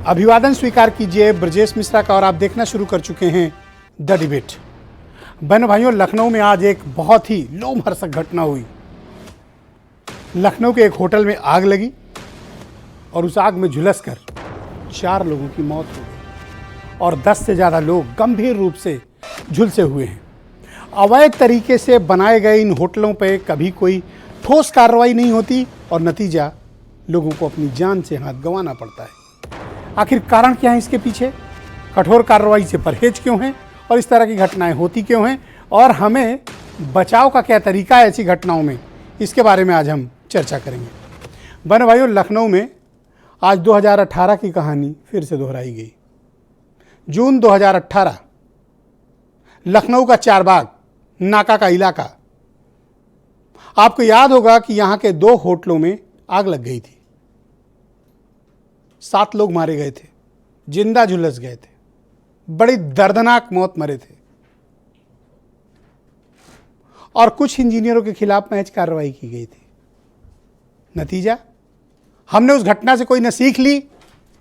अभिवादन स्वीकार कीजिए ब्रजेश मिश्रा का और आप देखना शुरू कर चुके हैं द डिबेट। बहनों भाइयों, लखनऊ में आज एक बहुत ही लोमहर्षक घटना हुई। लखनऊ के एक होटल में आग लगी और उस आग में झुलसकर 4 लोगों की मौत हो गई और 10 से ज़्यादा लोग गंभीर रूप से झुलसे हुए हैं। अवैध तरीके से बनाए गए इन होटलों पर कभी कोई ठोस कार्रवाई नहीं होती और नतीजा लोगों को अपनी जान से हाथ गंवाना पड़ता है। आखिर कारण क्या है इसके पीछे? कठोर कार्रवाई से परहेज क्यों है और इस तरह की घटनाएं होती क्यों हैं और हमें बचाव का क्या तरीका है ऐसी घटनाओं में, इसके बारे में आज हम चर्चा करेंगे। बहनों भाइयों, लखनऊ में आज 2018 की कहानी फिर से दोहराई गई। जून 2018, लखनऊ का चारबाग नाका का इलाका। आपको याद होगा कि यहाँ के 2 होटलों में आग लग गई थी। 7 लोग मारे गए थे, जिंदा झुलस गए थे, बड़ी दर्दनाक मौत मरे थे और कुछ इंजीनियरों के खिलाफ महज कार्रवाई की गई थी। नतीजा, हमने उस घटना से कोई न सीख ली,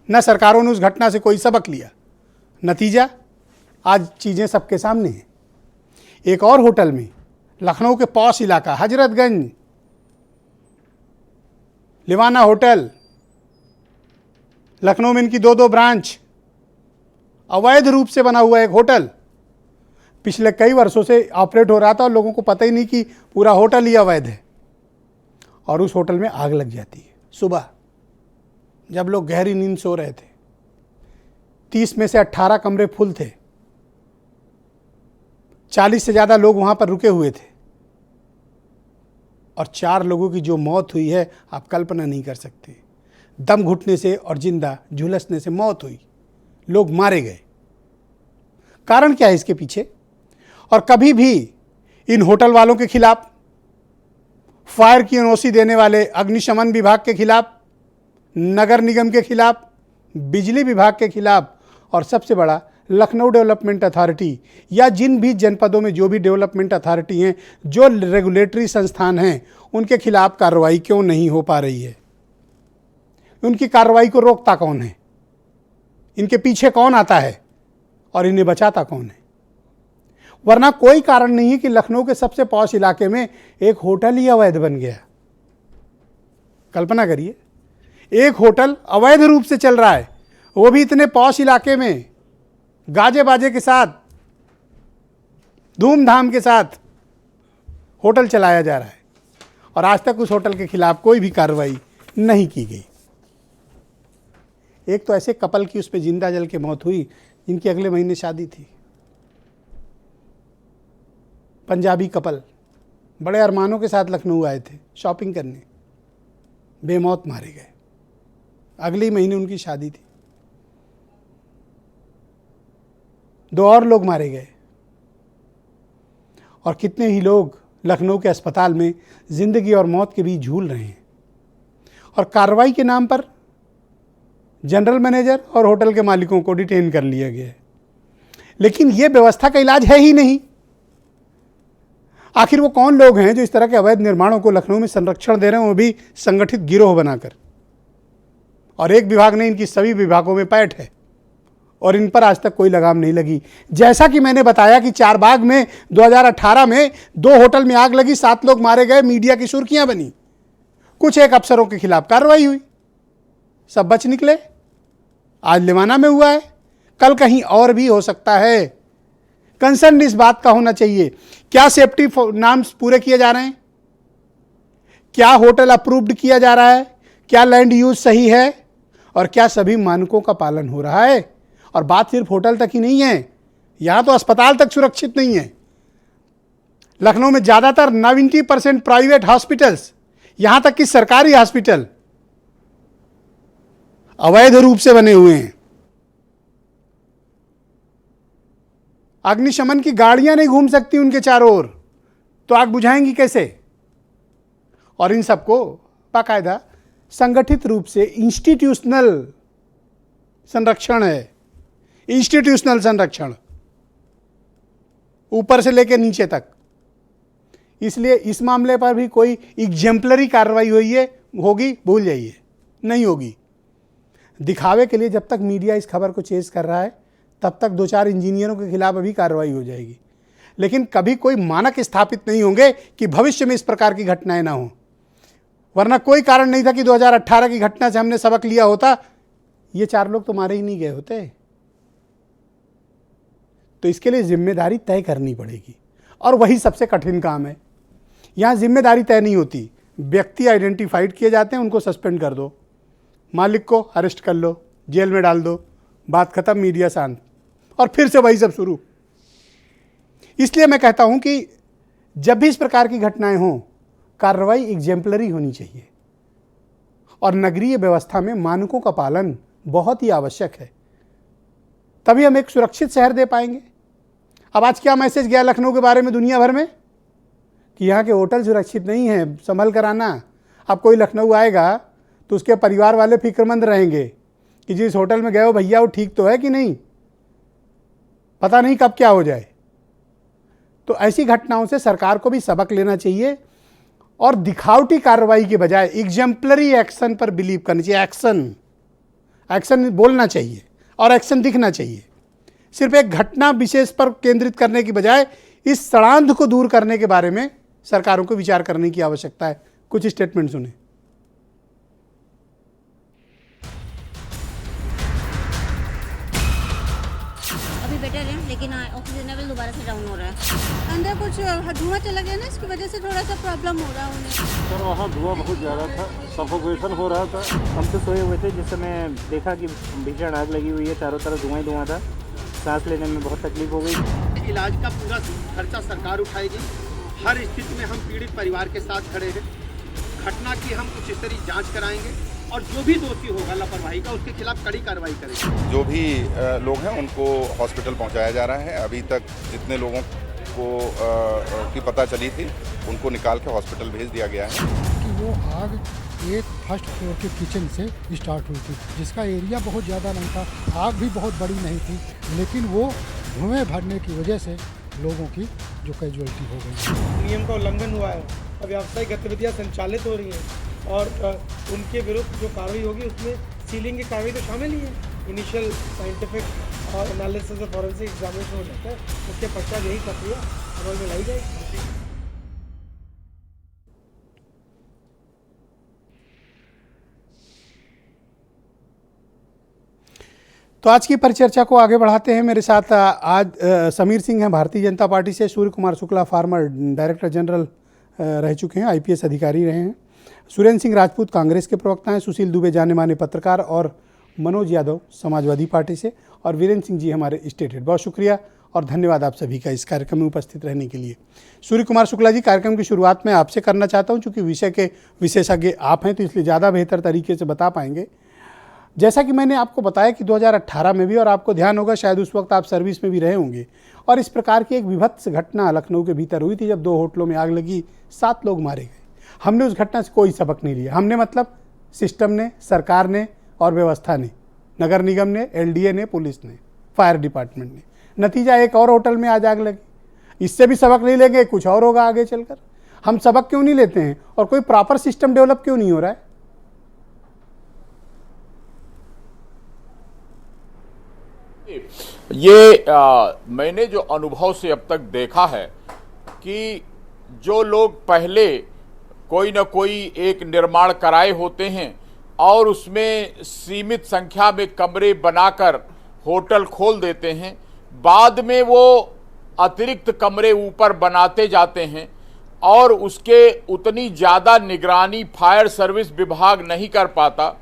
न सरकारों ने उस घटना से कोई सबक लिया। नतीजा, आज चीजें सबके सामने हैं। एक और होटल में, लखनऊ के पॉश इलाका हजरतगंज, लिवाना होटल, लखनऊ में इनकी 2 ब्रांच, अवैध रूप से बना हुआ एक होटल पिछले कई वर्षों से ऑपरेट हो रहा था और लोगों को पता ही नहीं कि पूरा होटल ही अवैध है। और उस होटल में आग लग जाती है सुबह, जब लोग गहरी नींद सो रहे थे। 30 में से 18 कमरे फुल थे, 40 से ज़्यादा लोग वहाँ पर रुके हुए थे और 4 लोगों की जो मौत हुई है आप कल्पना नहीं कर सकते। दम घुटने से और जिंदा झुलसने से मौत हुई, लोग मारे गए। कारण क्या है इसके पीछे? और कभी भी इन होटल वालों के खिलाफ, फायर की एनओसी देने वाले अग्निशमन विभाग के खिलाफ, नगर निगम के खिलाफ, बिजली विभाग के खिलाफ और सबसे बड़ा लखनऊ डेवलपमेंट अथॉरिटी या जिन भी जनपदों में जो भी डेवलपमेंट अथॉरिटी हैं, जो रेगुलेटरी संस्थान हैं, उनके खिलाफ कार्रवाई क्यों नहीं हो पा रही है? उनकी कार्रवाई को रोकता कौन है? इनके पीछे कौन आता है और इन्हें बचाता कौन है? वरना कोई कारण नहीं है कि लखनऊ के सबसे पॉश इलाके में एक होटल ही अवैध बन गया। कल्पना करिए, एक होटल अवैध रूप से चल रहा है, वो भी इतने पॉश इलाके में, गाजे बाजे के साथ, धूमधाम के साथ होटल चलाया जा रहा है और आज तक उस होटल के खिलाफ कोई भी कार्रवाई नहीं की गई। एक तो ऐसे कपल की उस पर जिंदा जल के मौत हुई जिनकी अगले महीने शादी थी। पंजाबी कपल बड़े अरमानों के साथ लखनऊ आए थे शॉपिंग करने, बेमौत मारे गए। अगले महीने उनकी शादी थी। 2 और लोग मारे गए और कितने ही लोग लखनऊ के अस्पताल में जिंदगी और मौत के बीच झूल रहे हैं। और कार्रवाई के नाम पर जनरल मैनेजर और होटल के मालिकों को डिटेन कर लिया गया है। लेकिन यह व्यवस्था का इलाज है ही नहीं। आखिर वो कौन लोग हैं जो इस तरह के अवैध निर्माणों को लखनऊ में संरक्षण दे रहे हैं, वो भी संगठित गिरोह बनाकर? और एक विभाग नहीं, इनकी सभी विभागों में पैठ है और इन पर आज तक कोई लगाम नहीं लगी। जैसा कि मैंने बताया कि चारबाग में 2018 में 2 होटल में आग लगी, 7 लोग मारे गए, मीडिया की सुर्खियां बनी, कुछ एक अफसरों के खिलाफ कार्रवाई हुई, सब बच निकले। आज लिवाना में हुआ है, कल कहीं और भी हो सकता है। कंसर्न इस बात का होना चाहिए, क्या सेफ्टी नॉर्म्स पूरे किए जा रहे हैं? क्या होटल अप्रूव्ड किया जा रहा है? क्या लैंड यूज सही है? और क्या सभी मानकों का पालन हो रहा है? और बात सिर्फ होटल तक ही नहीं है, यहां तो अस्पताल तक सुरक्षित नहीं है। लखनऊ में ज्यादातर 90% प्राइवेट हॉस्पिटल्स, यहां तक कि सरकारी हॉस्पिटल अवैध रूप से बने हुए हैं। अग्निशमन की गाड़ियां नहीं घूम सकती उनके चारों ओर, तो आग बुझाएंगी कैसे? और इन सबको बाकायदा संगठित रूप से इंस्टीट्यूशनल संरक्षण है। इंस्टीट्यूशनल संरक्षण ऊपर से लेकर नीचे तक। इसलिए इस मामले पर भी कोई एग्जेम्पलरी कार्रवाई होगी भूल जाइए, नहीं होगी। दिखावे के लिए जब तक मीडिया इस खबर को चेज कर रहा है तब तक 2-4 इंजीनियरों के खिलाफ अभी कार्रवाई हो जाएगी, लेकिन कभी कोई मानक स्थापित नहीं होंगे कि भविष्य में इस प्रकार की घटनाएं ना हो। वरना कोई कारण नहीं था कि 2018 की घटना से हमने सबक लिया होता, ये 4 लोग तो मारे ही नहीं गए होते। तो इसके लिए जिम्मेदारी तय करनी पड़ेगी और वही सबसे कठिन काम है। यहां जिम्मेदारी तय नहीं होती, व्यक्ति आइडेंटिफाइड किए जाते हैं, उनको सस्पेंड कर दो, मालिक को अरेस्ट कर लो, जेल में डाल दो, बात खत्म, मीडिया शांत, और फिर से वही सब शुरू। इसलिए मैं कहता हूं कि जब भी इस प्रकार की घटनाएं हों, कार्रवाई एग्जेम्पलरी होनी चाहिए और नगरीय व्यवस्था में मानकों का पालन बहुत ही आवश्यक है, तभी हम एक सुरक्षित शहर दे पाएंगे। अब आज क्या मैसेज गया लखनऊ के बारे में दुनिया भर में कि यहाँ के होटल सुरक्षित नहीं हैं, संभल कर आना। अब कोई लखनऊ आएगा तो उसके परिवार वाले फिक्रमंद रहेंगे कि जिस होटल में गए हो भैया वो ठीक तो है कि नहीं, पता नहीं कब क्या हो जाए। तो ऐसी घटनाओं से सरकार को भी सबक लेना चाहिए और दिखावटी कार्रवाई के बजाय एग्जेम्पलरी एक्शन पर बिलीव करना चाहिए। एक्शन बोलना चाहिए और एक्शन दिखना चाहिए। सिर्फ एक घटना विशेष पर केंद्रित करने की बजाय इस षड्यंत्र को दूर करने के बारे में सरकारों को विचार करने की आवश्यकता है। कुछ स्टेटमेंट सुने। अभी बेटर है, लेकिन ऑक्सीजन लेवल दोबारा से डाउन हो रहा है। अंदर कुछ धुआं चला गया ना, इसकी वजह से थोड़ा सा प्रॉब्लम हो रहा है उन्हें। सर वहाँ धुआं बहुत ज़्यादा था, सफोकेशन हो रहा था। हम तो सोए हुए थे जिस समय देखा कि भीषण आग लगी हुई है, चारों तरफ धुआं ही धुआं था, सांस लेने में बहुत तकलीफ हो गई। इलाज का पूरा खर्चा सरकार उठाएगी। हर स्थिति में हम पीड़ित परिवार के साथ खड़े हैं। घटना की हम उच्च स्तरीय जांच कराएंगे और जो भी दोषी होगा लापरवाही का उसके खिलाफ कड़ी कार्रवाई करेंगे। जो भी लोग हैं उनको हॉस्पिटल पहुंचाया जा रहा है। अभी तक जितने लोगों को की पता चली थी उनको निकाल के हॉस्पिटल भेज दिया गया है। कि वो आग एक फर्स्ट फ्लोर के किचन से स्टार्ट हुई थी, जिसका एरिया बहुत ज़्यादा नहीं था, आग भी बहुत बड़ी नहीं थी, लेकिन वो धुएं भरने की वजह से लोगों की जो कैजुअलिटी हो गई। नियम का उल्लंघन हुआ है, अब व्यावसायिक गतिविधियां संचालित हो रही हैं और उनके विरुद्ध जो कार्रवाई होगी उसमें सीलिंग की कार्रवाई तो शामिल ही है। इनिशियल साइंटिफिक और एनालिसिस और फॉरेंसिक एग्जामिनेशन हो जाता है, उसके पश्चात यही प्रक्रिया अमल में लाई जाएगी। तो आज की परिचर्चा को आगे बढ़ाते हैं। मेरे साथ आज समीर सिंह हैं भारतीय जनता पार्टी से, Surya Kumar Shukla former director general रह चुके हैं, IPS अधिकारी रहे हैं, सुरेंद्र सिंह राजपूत कांग्रेस के प्रवक्ता हैं, सुशील दुबे जाने माने पत्रकार और मनोज यादव समाजवादी पार्टी से, और वीरेंद्र सिंह जी हमारे स्टेट हेड। बहुत शुक्रिया और धन्यवाद आप सभी का इस कार्यक्रम में उपस्थित रहने के लिए। सूर्य कुमार शुक्ला जी, कार्यक्रम की शुरुआत में आपसे करना चाहता हूँ, चूँकि विषय के विशेषज्ञ आप हैं तो इसलिए ज़्यादा बेहतर तरीके से बता पाएंगे। जैसा कि मैंने आपको बताया कि 2018 में भी, और आपको ध्यान होगा शायद उस वक्त आप सर्विस में भी रहे होंगे, और इस प्रकार की एक विभत्स घटना लखनऊ के भीतर हुई थी जब 2 होटलों में आग लगी, 7 लोग मारे गए। हमने उस घटना से कोई सबक नहीं लिया। हमने मतलब सिस्टम ने, सरकार ने और व्यवस्था ने, नगर निगम ने, LDA ने, पुलिस ने, फायर डिपार्टमेंट ने। नतीजा एक और होटल में आज आग लगी। इससे भी सबक नहीं लेंगे, कुछ और होगा आगे चलकर। हम सबक क्यों नहीं लेते हैं और कोई प्रॉपर सिस्टम डेवलप क्यों नहीं हो रहा है? ये मैंने जो अनुभव से अब तक देखा है कि जो लोग पहले कोई न कोई एक निर्माण कराए होते हैं और उसमें सीमित संख्या में कमरे बनाकर होटल खोल देते हैं, बाद में वो अतिरिक्त कमरे ऊपर बनाते जाते हैं और उसके उतनी ज़्यादा निगरानी फायर सर्विस विभाग नहीं कर पाता,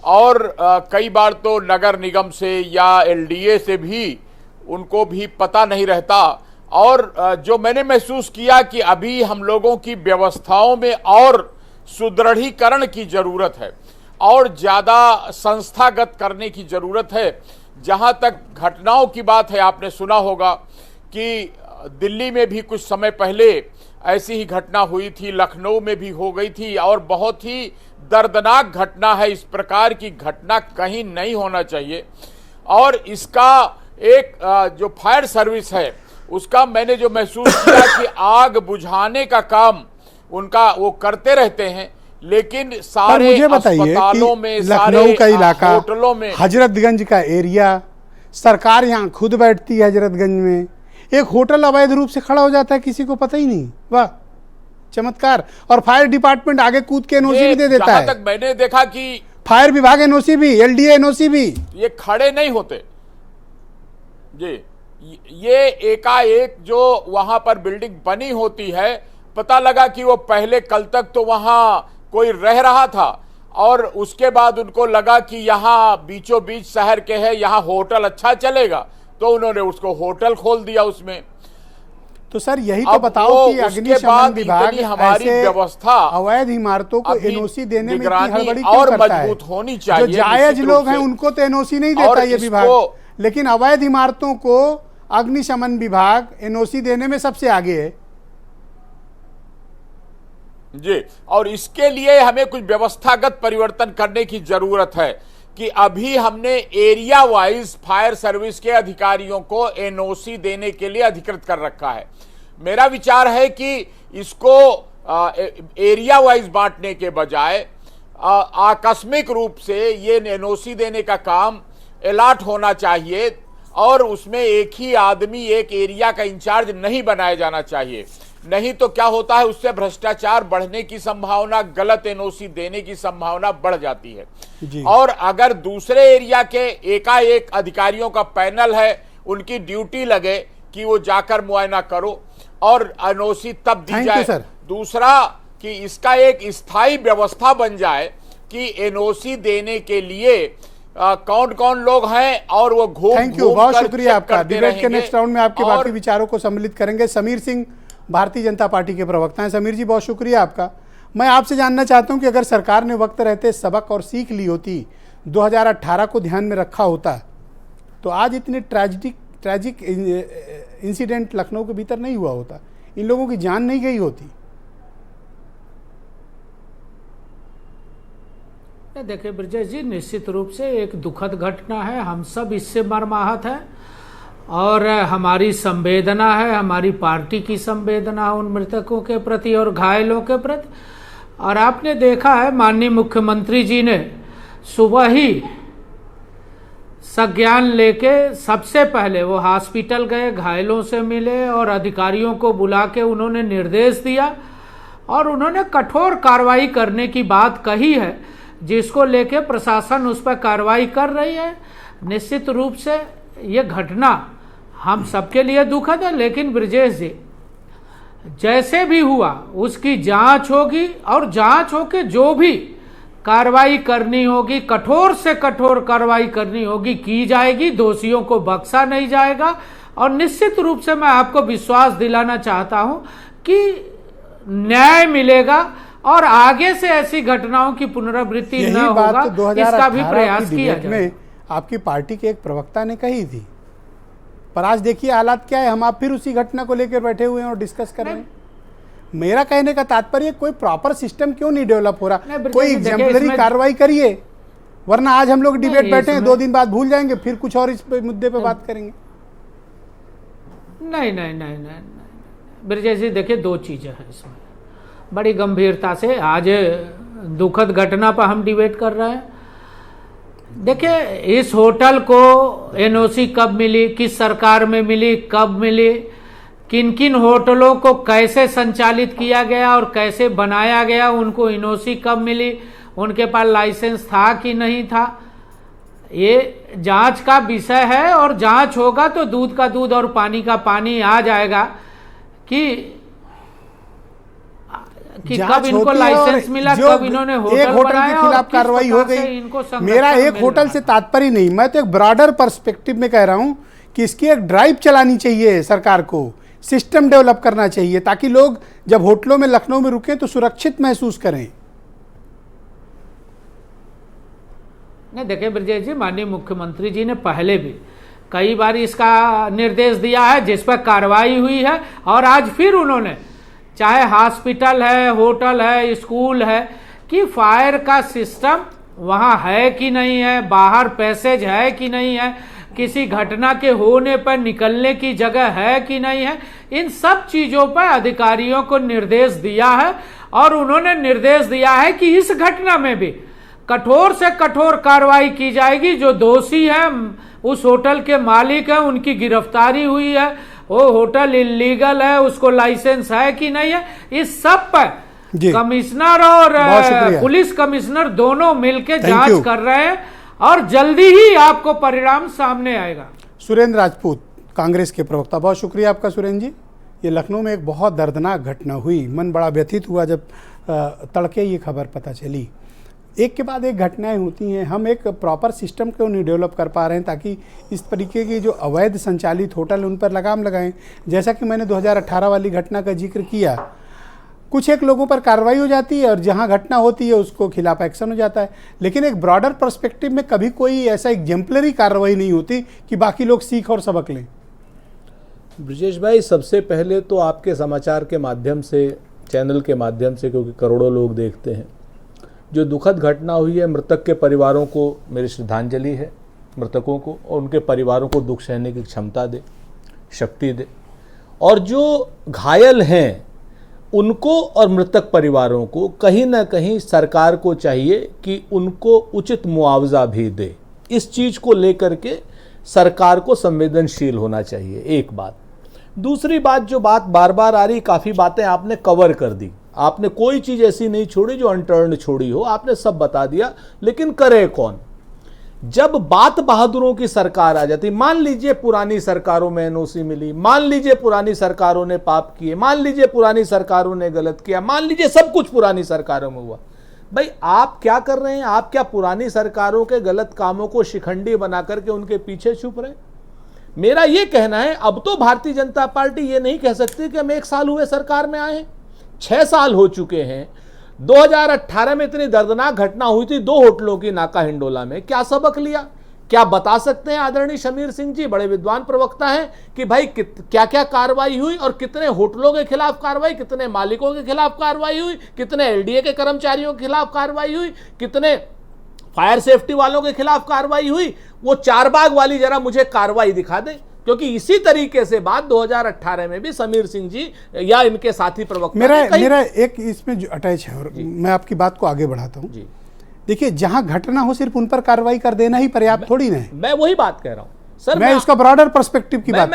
और कई बार तो नगर निगम से या LDA से भी उनको भी पता नहीं रहता। और जो मैंने महसूस किया कि अभी हम लोगों की व्यवस्थाओं में और सुदृढ़ीकरण की ज़रूरत है और ज़्यादा संस्थागत करने की ज़रूरत है। जहाँ तक घटनाओं की बात है, आपने सुना होगा कि दिल्ली में भी कुछ समय पहले ऐसी ही घटना हुई थी, लखनऊ में भी हो गई थी, और बहुत ही दर्दनाक घटना है। इस प्रकार की घटना कहीं नहीं होना चाहिए। और इसका एक जो फायर सर्विस है उसका मैंने जो महसूस किया कि आग बुझाने का काम उनका वो करते रहते हैं, लेकिन पर सारे मुझे बताइए अस्पतालों कि में, लखनऊ का इलाका, होटलों में, हजरतगंज का एरिया, सरकार यहाँ खुद बैठती है हजरतगंज में, एक होटल अवैध रूप से खड़ा हो जाता है, किसी को पता ही नहीं। वाह, चमत्कार। और फायर डिपार्टमेंट आगे कूद के एनओसी भी दे देता जहां है। तक मैंने देखा कि फायर विभाग एनओसी भी, एलडीए एनओसी भी। ये खड़े नहीं होते जी। ये एकाएक जो वहां पर बिल्डिंग बनी होती है, पता लगा कि वो पहले कल तक तो वहां कोई रह रहा था और उसके बाद उनको लगा कि यहाँ बीचों बीच शहर के है, यहाँ होटल अच्छा चलेगा, तो उन्होंने उसको होटल खोल दिया उसमें। तो सर यही तो अब बताओ वो कि उसके अग्निशमन बाद विभाग इतनी हमारी ऐसे व्यवस्था अवैध इमारतों को अभी एनओसी देने में इतनी निगरानी हड़बड़ी क्यों और करता है? मजबूत होनी चाहिए। जो जायज निश्चित लोग रूप हैं से। उनको तो एनओसी नहीं और देता ये विभाग, इसको- लेकिन अवैध इमारतों को अग्निशमन विभाग एनओसी देने में सबसे आगे है। जी, और इसके लिए हमें कुछ व्यवस्थागत परिवर्तन करने की जरूरत है कि अभी हमने एरिया वाइज फायर सर्विस के अधिकारियों को एनओसी देने के लिए अधिकृत कर रखा है। मेरा विचार है कि इसको एरिया वाइज बांटने के बजाय आकस्मिक रूप से ये एनओसी देने का काम अलॉट होना चाहिए और उसमें एक ही आदमी एक एरिया का इंचार्ज नहीं बनाया जाना चाहिए। नहीं तो क्या होता है, उससे भ्रष्टाचार बढ़ने की संभावना, गलत एनओसी देने की संभावना बढ़ जाती है जी। और अगर दूसरे एरिया के एकाएक अधिकारियों का पैनल है, उनकी ड्यूटी लगे कि वो जाकर मुआयना करो और एनओसी तब दी Thank you, जाए। sir. दूसरा कि इसका एक स्थायी व्यवस्था बन जाए कि एनओसी देने के लिए कौन कौन लोग हैं और वो घूम थैंक यू, घूम बहुत कर शुक्रिया चेक आपका। करते डिबेट के रहेंगे। नेक्स्ट राउंड में आपके और बाकी विचारों को सम्मिलित करेंगे। समीर सिंह भारतीय जनता पार्टी के प्रवक्ता हैं। समीर जी, बहुत शुक्रिया आपका। मैं आपसे जानना चाहता हूं कि अगर सरकार ने वक्त रहते सबक और सीख ली होती, 2018 को ध्यान में रखा होता, तो आज इतने ट्रैजिक इंसिडेंट लखनऊ के भीतर नहीं हुआ होता, इन लोगों की जान नहीं गई होती। देखिए ब्रजेश जी, निश्चित रूप से एक दुखद घटना है, हम सब इससे मर्माहत हैं और हमारी संवेदना है, हमारी पार्टी की संवेदना है उन मृतकों के प्रति और घायलों के प्रति। और आपने देखा है माननीय मुख्यमंत्री जी ने सुबह ही संज्ञान लेके सबसे पहले वो हॉस्पिटल गए, घायलों से मिले और अधिकारियों को बुला के उन्होंने निर्देश दिया और उन्होंने कठोर कार्रवाई करने की बात कही है, जिसको लेके प्रशासन उस पर कार्रवाई कर रही है। निश्चित रूप से ये घटना हम सबके लिए दुखद है, लेकिन ब्रजेश जी जैसे भी हुआ उसकी जांच होगी और जांच होके जो भी कार्रवाई करनी होगी, कठोर से कठोर कार्रवाई करनी होगी, की जाएगी। दोषियों को बख्शा नहीं जाएगा और निश्चित रूप से मैं आपको विश्वास दिलाना चाहता हूं कि न्याय मिलेगा और आगे से ऐसी घटनाओं की पुनरावृत्ति न यही बात होगा, तो 2018 इसका भी प्रयास की किया डिबेट जाए। में आपकी पार्टी के एक प्रवक्ता ने कही थी, पर आज देखिए हालात क्या है। हम आप फिर उसी घटना को लेकर बैठे हुए हैं और डिस्कस कर रहे हैं। मेरा कहने का तात्पर्य कोई प्रॉपर सिस्टम क्यों नहीं डेवलप हो रहा, नहीं, कोई देखिए, एग्जाम्पलरी इसमें- कार्रवाई करिए, वरना आज हम लोग डिबेट नहीं, बैठे हैं, इसमें- 2 दिन बाद भूल जाएंगे, फिर कुछ और इस मुद्दे पे बात करेंगे। नहीं ब्रजेश जी, देखिए 2 चीजें हैं इसमें, बड़ी गंभीरता से आज दुखद घटना पर हम डिबेट कर रहे हैं। देखिए इस होटल को एनओसी कब मिली, किस सरकार में मिली, कब मिली, किन किन होटलों को कैसे संचालित किया गया और कैसे बनाया गया, उनको एनओसी कब मिली, उनके पास लाइसेंस था कि नहीं था, ये जांच का विषय है और जांच होगा तो दूध का दूध और पानी का पानी आ जाएगा कि कब इनको लाइसेंस मिला, कब इन्होंने होटल एक होटल बनाया के और खिलाफ किस कार्रवाई हो प्रकार से गई। इनको संरक्षण मेरा एक मिल होटल रहा से है। तात्पर्य नहीं, मैं तो एक ब्रॉडर पर्सपेक्टिव में कह रहा हूं कि इसकी एक ड्राइव चलानी चाहिए, सरकार को सिस्टम डेवलप करना चाहिए ताकि लोग जब होटलों में लखनऊ में रुकें तो सुरक्षित महसूस करें। नहीं देखिए ब्रजेश जी, माननीय मुख्यमंत्री जी ने पहले भी कई बार इसका निर्देश दिया है, जिस पर कार्रवाई हुई है और आज फिर उन्होंने, चाहे हॉस्पिटल है, होटल है, स्कूल है, कि फायर का सिस्टम वहाँ है कि नहीं है, बाहर पैसेज है कि नहीं है, किसी घटना के होने पर निकलने की जगह है कि नहीं है, इन सब चीज़ों पर अधिकारियों को निर्देश दिया है और उन्होंने निर्देश दिया है कि इस घटना में भी कठोर से कठोर कार्रवाई की जाएगी। जो दोषी है, उस होटल के मालिक है, उनकी गिरफ्तारी हुई है, वो होटल इलीगल है, उसको लाइसेंस है कि नहीं है, इस सब पर कमिश्नर और पुलिस कमिश्नर दोनों मिलकर जांच कर रहे हैं और जल्दी ही आपको परिणाम सामने आएगा। सुरेंद्र राजपूत, कांग्रेस के प्रवक्ता, बहुत शुक्रिया आपका सुरेंद्र जी। ये लखनऊ में एक बहुत दर्दनाक घटना हुई, मन बड़ा व्यथित हुआ जब तड़के ये खबर पता चली। एक के बाद एक घटनाएं होती हैं, हम एक प्रॉपर सिस्टम क्यों नहीं डेवलप कर पा रहे हैं ताकि इस तरीके की जो अवैध संचालित होटल उन पर लगाम लगाएं। जैसा कि मैंने 2018 वाली घटना का जिक्र किया, कुछ एक लोगों पर कार्रवाई हो जाती है और जहां घटना होती है उसको खिलाफ एक्शन हो जाता है, लेकिन एक ब्रॉडर पर्सपेक्टिव में कभी कोई ऐसा एग्जेम्पलरी कार्रवाई नहीं होती कि बाकी लोग सीख और सबक लें। ब्रजेश भाई, सबसे पहले तो आपके समाचार के माध्यम से, चैनल के माध्यम से, क्योंकि करोड़ों लोग देखते हैं, जो दुखद घटना हुई है, मृतक के परिवारों को मेरी श्रद्धांजलि है, मृतकों को और उनके परिवारों को दुख सहने की क्षमता दे, शक्ति दे। और जो घायल हैं उनको और मृतक परिवारों को कहीं ना कहीं सरकार को चाहिए कि उनको उचित मुआवजा भी दे। इस चीज़ को लेकर के सरकार को संवेदनशील होना चाहिए, एक बात। दूसरी बात, जो बात बार बार आ रही, काफ़ी बातें आपने कवर कर दी, आपने कोई चीज़ ऐसी नहीं छोड़ी जो अनटर्न्ड छोड़ी हो, आपने सब बता दिया, लेकिन करे कौन? जब बात बहादुरों की सरकार आ जाती, मान लीजिए पुरानी सरकारों में एनओसी मिली, मान लीजिए पुरानी सरकारों ने पाप किए, मान लीजिए पुरानी सरकारों ने गलत किया, मान लीजिए सब कुछ पुरानी सरकारों में हुआ, भाई आप क्या कर रहे हैं? आप क्या पुरानी सरकारों के गलत कामों को शिखंडी बना करके उनके पीछे छुप रहे? मेरा ये कहना है, अब तो भारतीय जनता पार्टी ये नहीं कह सकती कि हम 1 साल हुए सरकार में आए हैं, 6 साल हो चुके हैं। 2018 में इतनी दर्दनाक घटना हुई थी 2 होटलों की नाका हिंडोला में, क्या सबक लिया? क्या बता सकते हैं आदरणीय शमीर सिंह जी, बड़े विद्वान प्रवक्ता हैं, कि भाई क्या क्या कार्रवाई हुई और कितने होटलों के खिलाफ कार्रवाई, कितने मालिकों के खिलाफ कार्रवाई हुई, कितने एलडीए के कर्मचारियों के खिलाफ कार्रवाई हुई, कितने फायर सेफ्टी वालों के खिलाफ कार्रवाई हुई? वो चारबाग वाली जरा मुझे कार्रवाई दिखा दें, क्योंकि इसी तरीके से बात 2018 में भी समीर सिंह जी या इनके साथी प्रवक्ता मेरा एक इसमें जो अटैच है और मैं आपकी बात को आगे बढ़ाता हूं। देखिए, जहां घटना हो सिर्फ उन पर कार्रवाई कर देना ही पर्याप्त थोड़ी ना है। मैं वही बात कह रहा हूं सर, मैं उसका ब्रॉडर पर्सपेक्टिव की बात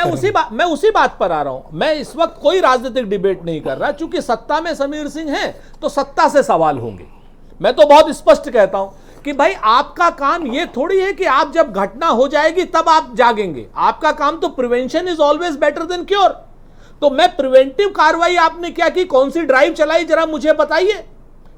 मैं उसी बात पर आ रहा हूं। मैं इस वक्त कोई राजनीतिक डिबेट नहीं कर रहा, चूंकि सत्ता में समीर सिंह है तो सत्ता से सवाल होंगे। मैं तो बहुत स्पष्ट कहता हूं कि भाई आपका काम ये थोड़ी है कि आप जब घटना हो जाएगी तब आप जागेंगे। आपका काम तो prevention is always better than cure. तो मैं प्रिवेंटिव कार्रवाई आपने क्या की, कौन सी ड्राइव चलाई, जरा मुझे बताइए।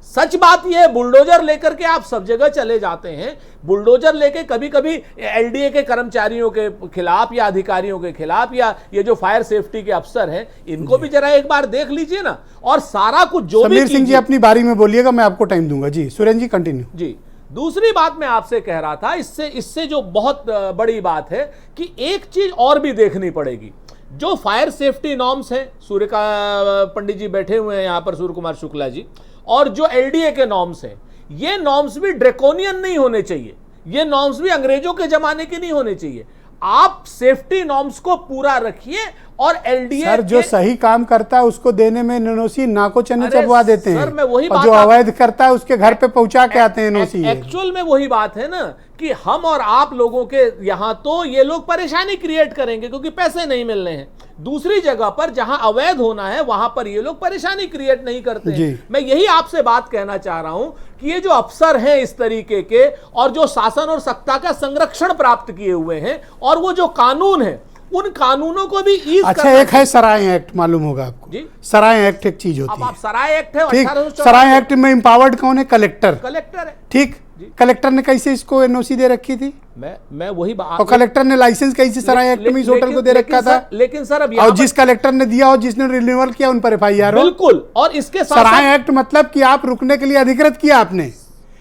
सच बात यह है, बुलडोजर लेकर के आप सब जगह चले जाते हैं, बुलडोजर लेके कभी कभी एलडीए के कर्मचारियों के खिलाफ या अधिकारियों के खिलाफ या ये जो फायर सेफ्टी के अफसर हैं इनको भी जरा एक बार देख लीजिए ना। और सारा कुछ जो समीर सिंह जी अपनी बारी में बोलिएगा, मैं आपको टाइम दूंगा। जी सुरेंद्र जी कंटिन्यू। जी, दूसरी बात मैं आपसे कह रहा था, इससे जो बहुत बड़ी बात है कि एक चीज और भी देखनी पड़ेगी। जो फायर सेफ्टी नॉर्म्स हैं, सूर्य का पंडित जी बैठे हुए हैं यहाँ पर, सूर्य कुमार शुक्ला जी, और जो एलडीए के नॉर्म्स हैं, ये नॉर्म्स भी ड्रैकोनियन नहीं होने चाहिए, ये नॉर्म्स भी अंग्रेजों के जमाने के नहीं होने चाहिए। आप सेफ्टी नॉर्म्स को पूरा रखिए और एलडीए सर जो सही काम करता है उसको देने में एनओसी नाको चने चबवा देते हैं, सर मैं वही और जो अवैध करता है उसके घर पे पहुंचा के आते हैं एनओसी। एक्चुअल में वही बात है ना कि हम और आप लोगों के यहाँ तो ये लोग परेशानी क्रिएट करेंगे क्योंकि पैसे नहीं मिल रहे हैं। दूसरी जगह पर जहां अवैध होना है वहां पर ये लोग परेशानी क्रिएट नहीं करते हैं। मैं यही आपसे बात कहना चाह रहा हूं कि ये जो अफसर हैं इस तरीके के, और जो शासन और सत्ता का संरक्षण प्राप्त किए हुए हैं, और वो जो कानून है उन कानूनों को भी ईज अच्छा एक है सराय एक्ट, मालूम होगा आपको जी? सराय एक्ट एक चीज होती है। अब आप सराय एक्ट है, ठीक, सराय एक्ट में इम्पावर्ड कौन है? कलेक्टर। कलेक्टर है, ठीक। कलेक्टर ने कैसे इसको एनओसी दे रखी थी? मैं वही बात, और कलेक्टर ने लाइसेंस कैसे सराय एक्ट में इस होटल को दे रखा था? लेकिन सर अब और जिस कलेक्टर ने दिया और जिसने रिन्यूअल किया उन पर एफआईआर हो। बिल्कुल। और इसके साथ सराय एक्ट मतलब कि आप रुकने के लिए अधिकृत किया आपने,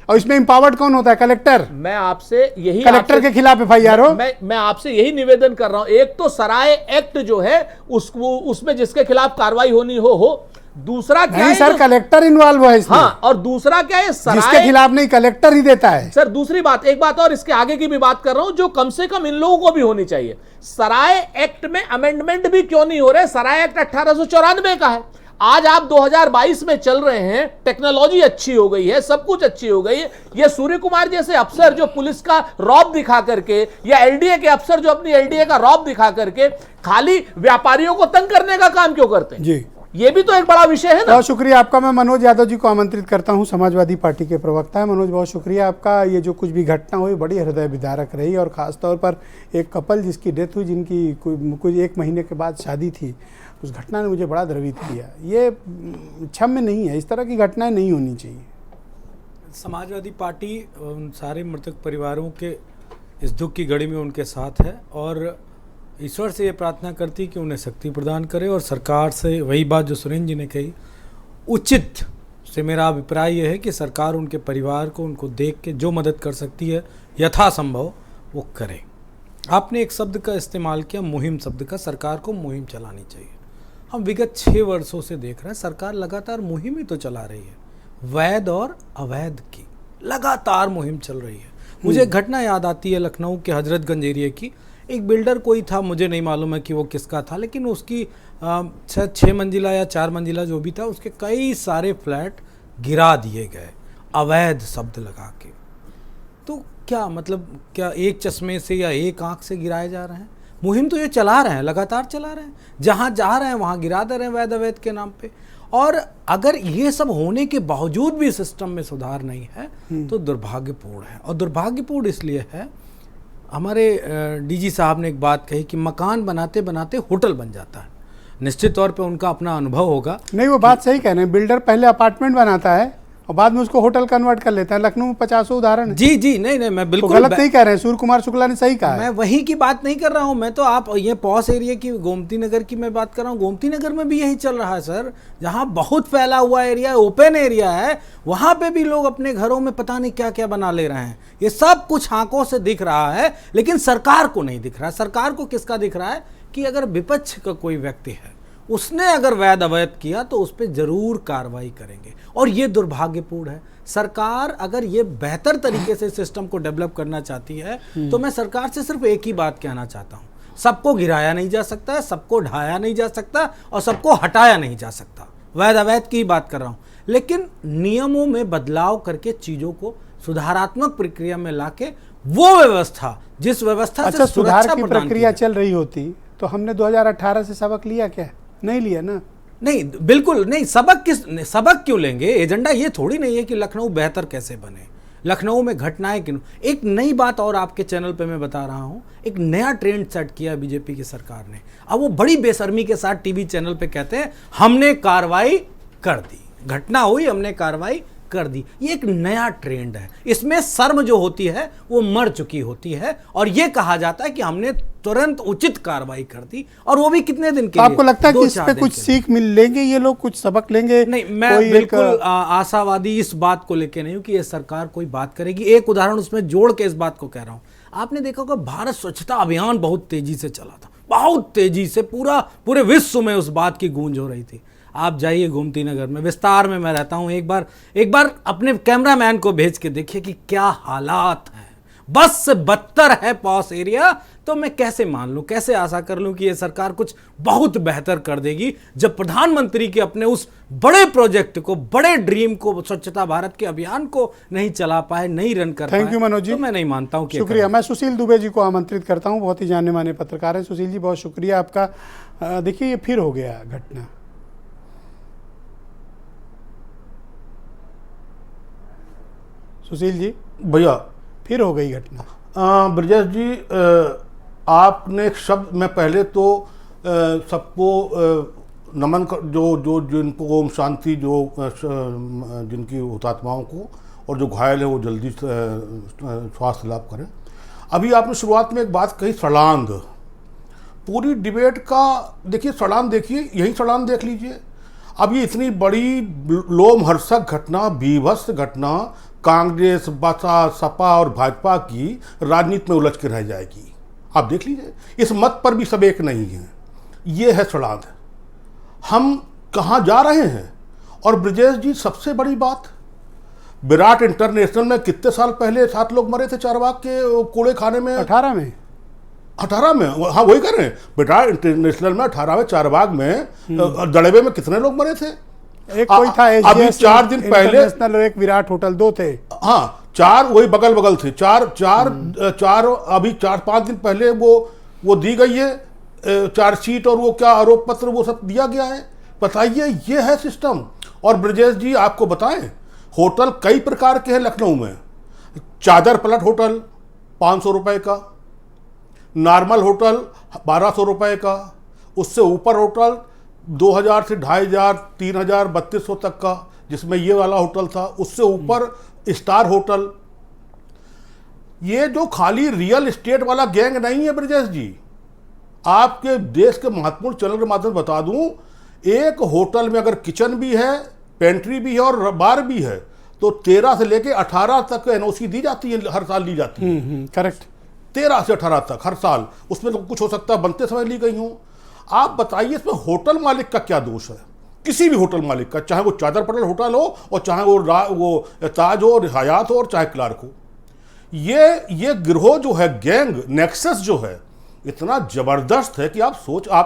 और इसमें इंपावर्ड कौन होता है? कलेक्टर। मैं आपसे यही, कलेक्टर के खिलाफ एफआईआर हो। मैं आपसे यही निवेदन कर रहा हूं, एक तो सराय एक्ट जो है उसमें जिसके खिलाफ कार्रवाई होनी हो। दूसरा क्या है सर, कलेक्टर इन्वॉल्व है इसमें। हाँ, और दूसरा क्या है, जिसके खिलाफ नहीं कलेक्टर ही देता है। सर दूसरी बात, एक बात और इसके आगे की भी बात कर रहा हूं जो कम से कम इन लोगों को भी होनी चाहिए। सराय एक्ट में अमेंडमेंट भी क्यों नहीं हो रहे? सराय एक्ट 1894 का है। आज आप 2022 में चल रहे हैं, टेक्नोलॉजी अच्छी हो गई है, सब कुछ अच्छी हो गई है। ये सूर्य कुमार जैसे अफसर जो पुलिस का रौब दिखा करके, या एलडीए के अफसर जो अपनी एलडीए का रौब दिखा करके खाली व्यापारियों को तंग करने का काम क्यों करते हैं? जी, ये भी तो एक बड़ा विषय है ना। बहुत शुक्रिया आपका। मैं मनोज यादव जी को आमंत्रित करता हूं, समाजवादी पार्टी के प्रवक्ता है। मनोज, बहुत शुक्रिया आपका। ये जो कुछ भी घटना हुई बड़ी हृदय विदारक रही, और ख़ासतौर पर एक कपल जिसकी डेथ हुई, जिनकी कुछ 1 महीने के बाद शादी थी, उस घटना ने मुझे बड़ा द्रवित किया। ये क्षम्य नहीं है, इस तरह की घटनाएं नहीं होनी चाहिए। समाजवादी पार्टी उन सारे मृतक परिवारों के इस दुख की घड़ी में उनके साथ है, और ईश्वर से ये प्रार्थना करती कि उन्हें शक्ति प्रदान करे। और सरकार से वही बात जो सुरेंद्र जी ने कही, उचित से मेरा अभिप्राय यह है कि सरकार उनके परिवार को, उनको देख के जो मदद कर सकती है यथासंभव वो करे। आपने एक शब्द का इस्तेमाल किया, मुहिम शब्द का। सरकार को मुहिम चलानी चाहिए। हम विगत 6 वर्षों से देख रहे हैं सरकार लगातार मुहिम ही तो चला रही है, वैध और अवैध की लगातार मुहिम चल रही है। मुझे एक घटना याद आती है लखनऊ के हजरतगंज एरिया की। एक बिल्डर कोई था, मुझे नहीं मालूम है कि वो किसका था, लेकिन उसकी 6 मंजिला या 4 मंजिला जो भी था, उसके कई सारे फ्लैट गिरा दिए गए अवैध शब्द लगा के। तो क्या मतलब, क्या एक चश्मे से या एक आंख से गिराए जा रहे हैं? मुहिम तो ये चला रहे हैं, लगातार चला रहे हैं, जहाँ जा रहे हैं वहाँ गिरा दे रहे हैं वैध अवैध के नाम पे। और अगर ये सब होने के बावजूद भी सिस्टम में सुधार नहीं है तो दुर्भाग्यपूर्ण है। और दुर्भाग्यपूर्ण इसलिए है, हमारे डीजी साहब ने एक बात कही कि मकान बनाते बनाते होटल बन जाता है। निश्चित तौर पे उनका अपना अनुभव होगा। नहीं, वो बात सही कह रहे हैं। बिल्डर पहले अपार्टमेंट बनाता है और बाद में उसको होटल कन्वर्ट कर लेता है। लखनऊ में 50 उदाहरण है। जी जी, नहीं मैं बिल्कुल गलत नहीं कह रहे हैं, सूर्य कुमार शुक्ला ने सही कहा है। मैं वहीं की बात नहीं कर रहा हूं। मैं तो आप ये पॉस एरिया की, गोमती नगर की मैं बात कर रहा हूं। गोमती नगर में भी यही चल रहा है सर, जहां बहुत फैला हुआ एरिया है, ओपन एरिया है, वहां पे भी लोग अपने घरों में पता नहीं क्या क्या बना ले रहे हैं। ये सब कुछ आंखों से दिख रहा है, लेकिन सरकार को नहीं दिख रहा है। सरकार को किसका दिख रहा है कि अगर विपक्ष का कोई व्यक्ति है, उसने अगर वैध अवैध किया तो उस पर जरूर कार्रवाई करेंगे। और ये दुर्भाग्यपूर्ण है। सरकार अगर ये बेहतर तरीके से सिस्टम को डेवलप करना चाहती है तो मैं सरकार से सिर्फ एक ही बात कहना चाहता हूँ, सबको गिराया नहीं जा सकता है, सबको ढाया नहीं जा सकता और सबको हटाया नहीं जा सकता। वैध अवैध की बात कर रहा हूँ, लेकिन नियमों में बदलाव करके चीज़ों को सुधारात्मक प्रक्रिया में लाके वो व्यवस्था, जिस व्यवस्था से सुधार की प्रक्रिया चल रही होती तो हमने 2018 से सबक लिया क्या? नहीं लिया ना। नहीं, बिल्कुल नहीं। सबक क्यों लेंगे? एजेंडा ये थोड़ी नहीं है कि लखनऊ बेहतर कैसे बने, लखनऊ में घटनाएं क्यों। एक नई बात और आपके चैनल पे मैं बता रहा हूं, एक नया ट्रेंड सेट किया बीजेपी की सरकार ने। अब वो बड़ी बेशर्मी के साथ टीवी चैनल पे कहते हैं हमने कार्रवाई कर दी, घटना हुई हमने कार्रवाई कर दी। ये एक नया ट्रेंड है। इसमें शर्म जो होती है वो मर चुकी होती है, और ये कहा जाता है कि हमने तुरंत उचित कार्रवाई कर दी, और वो भी कितने दिन के लिए। आपको लगता है कि इस पे कुछ सीख मिल लेंगे, ये लोग कुछ सबक लेंगे? नहीं, मैं बिल्कुल आशावादी इस बात को लेके नहीं हूं कि ये सरकार कोई बात करेगी। एक उदाहरण उसमें जोड़ के इस बात को कह रहा हूं। आपने देखा होगा भारत स्वच्छता अभियान बहुत तेजी से चला था, बहुत तेजी से, पूरे विश्व में उस बात की गूंज हो रही थी। आप जाइए गोमती नगर में, विस्तार में मैं रहता हूं, एक बार अपने कैमरामैन को भेज के देखिए कि क्या हालात हैं। बस से बदतर है पॉस एरिया। तो मैं कैसे मान लूं, कैसे आशा कर लूं कि ये सरकार कुछ बहुत बेहतर कर देगी, जब प्रधानमंत्री के अपने उस बड़े प्रोजेक्ट को, बड़े ड्रीम को, स्वच्छता भारत के अभियान को नहीं चला पाए, नहीं रन कर पाए। Thank you Manoj ji. तो मैं नहीं मानता हूं कि शुक्रिया। मैं सुशील दुबे जी को आमंत्रित करता हूं, बहुत ही जाने माने पत्रकार हैं। सुशील जी, बहुत शुक्रिया आपका। देखिए, ये फिर हो गया घटना। सुशील जी भैया, फिर हो गई घटना। ब्रजेश जी, आपने एक शब्द, मैं पहले तो सबको नमन कर, जो जिनको ओम शांति, जो जिनकी हुतात्माओं को, और जो घायल है वो जल्दी स्वास्थ्य लाभ करें। अभी आपने शुरुआत में एक बात कही, सड़ांध। पूरी डिबेट का देखिए, सड़ांध देखिए, यही सड़ांध देख लीजिए। अब ये इतनी बड़ी लोमहर्षक घटना, बीभत्स घटना, कांग्रेस, बसपा, सपा और भाजपा की राजनीति में उलझ के रह जाएगी। आप देख लीजिए, इस मत पर भी सब एक नहीं है। ये है सड़ांध। हम कहाँ जा रहे हैं? और ब्रजेश जी, सबसे बड़ी बात, विराट इंटरनेशनल में कितने साल पहले 7 लोग मरे थे चारबाग के कूड़े खाने में? 18 में। 18 में, हाँ वही कर रहे हैं बेटा। इंटरनेशनल में 18वें चारबाग में दड़बे में कितने लोग मरे थे? एक कोई था अभी 4 दिन पहले इंटरनेशनल और एक विराट होटल, 2 थे। हाँ 4 वही बगल बगल थे। चार अभी 4-5 दिन पहले वो दी गई है चार्जशीट और वो क्या आरोप पत्र वो सब दिया गया है। बताइए, ये है सिस्टम। और ब्रजेश जी आपको बताएं, होटल कई प्रकार के हैं लखनऊ में। चादर पलट होटल 500 रुपए का, नॉर्मल होटल 1200 रुपए का, उससे ऊपर होटल 2000 से 2500, 3000, 3200 तक का, जिसमें ये वाला होटल था। उससे ऊपर स्टार होटल। ये जो खाली रियल एस्टेट वाला गैंग नहीं है ब्रजेश जी, आपके देश के महत्वपूर्ण चैनल के माध्यम से बता दूं, एक होटल में अगर किचन भी है, पेंट्री भी है और बार भी है, तो 13 से लेके 18 तक एनओसी दी जाती है, हर साल ली जाती है। करेक्ट। 13 से 18 तक हर साल। उसमें तो कुछ हो सकता है बनते समय ली गई हो। आप बताइए इसमें होटल मालिक का क्या दोष है? किसी भी होटल मालिक का, चाहे वो चादर पटल होटल हो और चाहे वो ताज हो, हयात हो और चाहे क्लार्क हो। ये गिरोह जो है, गैंग नेक्सस जो है, इतना जबरदस्त है कि आप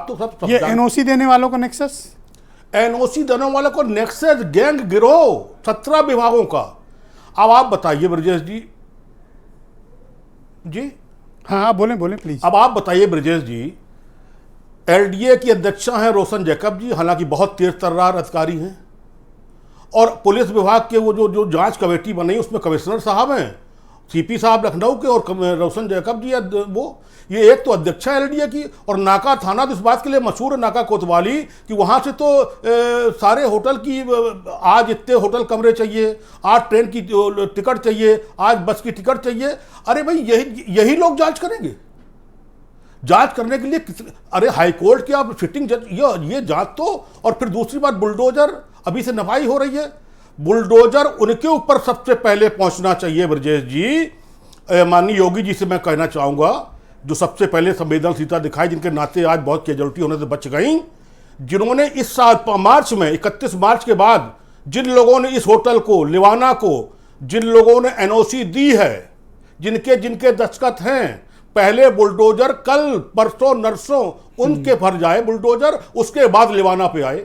तो सब ये एनओसी देने वालों को नेक्सस, एनओसी देने वालों को नेक्सस गैंग गिरोह 17 विभागों का। अब आप बताइए ब्रजेश जी। हाँ बोलें प्लीज। अब आप बताइए ब्रजेश जी, एलडीए की अध्यक्षा हैं रोशन जैकब जी, हालांकि बहुत तेज तर्रार अधिकारी हैं, और पुलिस विभाग के वो जो जांच कमेटी बनी उसमें कमिश्नर साहब हैं, सीपी साहब लखनऊ के, और रोशन जैकब जी वो ये एक तो अध्यक्षा एलडीए की। और नाका थाना तो इस बात के लिए मशहूर है, नाका कोतवाली, कि वहाँ से तो सारे होटल की, आज इतने होटल कमरे चाहिए, आज ट्रेन की टिकट चाहिए, आज बस की टिकट चाहिए। अरे भाई यही लोग जांच करेंगे? जांच करने के लिए कितने, अरे हाईकोर्ट की आप सिटिंग जज, ये जांच तो। और फिर दूसरी बात, बुलडोजर अभी से नफाई हो रही है। बुलडोजर उनके ऊपर सबसे पहले पहुंचना चाहिए ब्रजेश जी। माननीय योगी जी से मैं कहना चाहूंगा, जो सबसे पहले संवेदनशीलता दिखाई, जिनके नाते आज बहुत कैजुअल्टी होने से बच गई, जिन्होंने इस साल मार्च में 31 मार्च के बाद जिन लोगों ने इस होटल को, लिवाना को, जिन लोगों ने एनओसी दी है, जिनके दस्तखत हैं, पहले बुलडोजर, कल परसों नरसों उनके भर जाए बुलडोजर, उसके बाद लिवाना पे आए,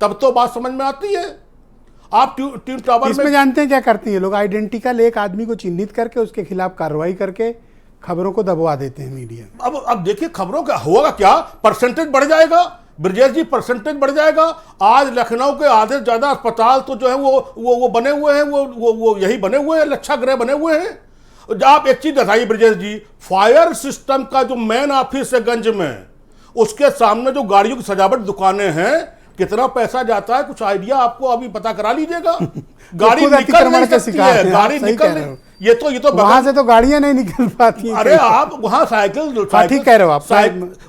तब तो बात समझ में आती है। आप ट्विन टावर इसमें जानते हैं क्या करती है लोग? आइडेंटिकल एक आदमी को चिन्हित करके उसके खिलाफ कार्रवाई करके खबरों को दबवा देते हैं मीडिया। अब देखिए खबरों का होगा क्या, परसेंटेज बढ़ जाएगा ब्रजेश जी, परसेंटेज बढ़ जाएगा। आज लखनऊ के आधे से ज्यादा अस्पताल तो जो है वो बने हुए हैं, वो यही बने हुए हैं, लक्षागृह बने हुए हैं। आप एक चीज बताइए ब्रजेश जी, फायर सिस्टम का जो मेन ऑफिस है गंज में, उसके सामने जो गाड़ियों की सजावट दुकानें हैं, कितना पैसा जाता है? कुछ आइडिया आपको अभी पता करा लीजिएगा। गाड़ी निकल नहीं सकती है, गाड़ी निकल, ये तो वहां से तो गाड़ियां नहीं निकल पाती। अरे आप वहां साइकिल ठीक कह रहे हो आप,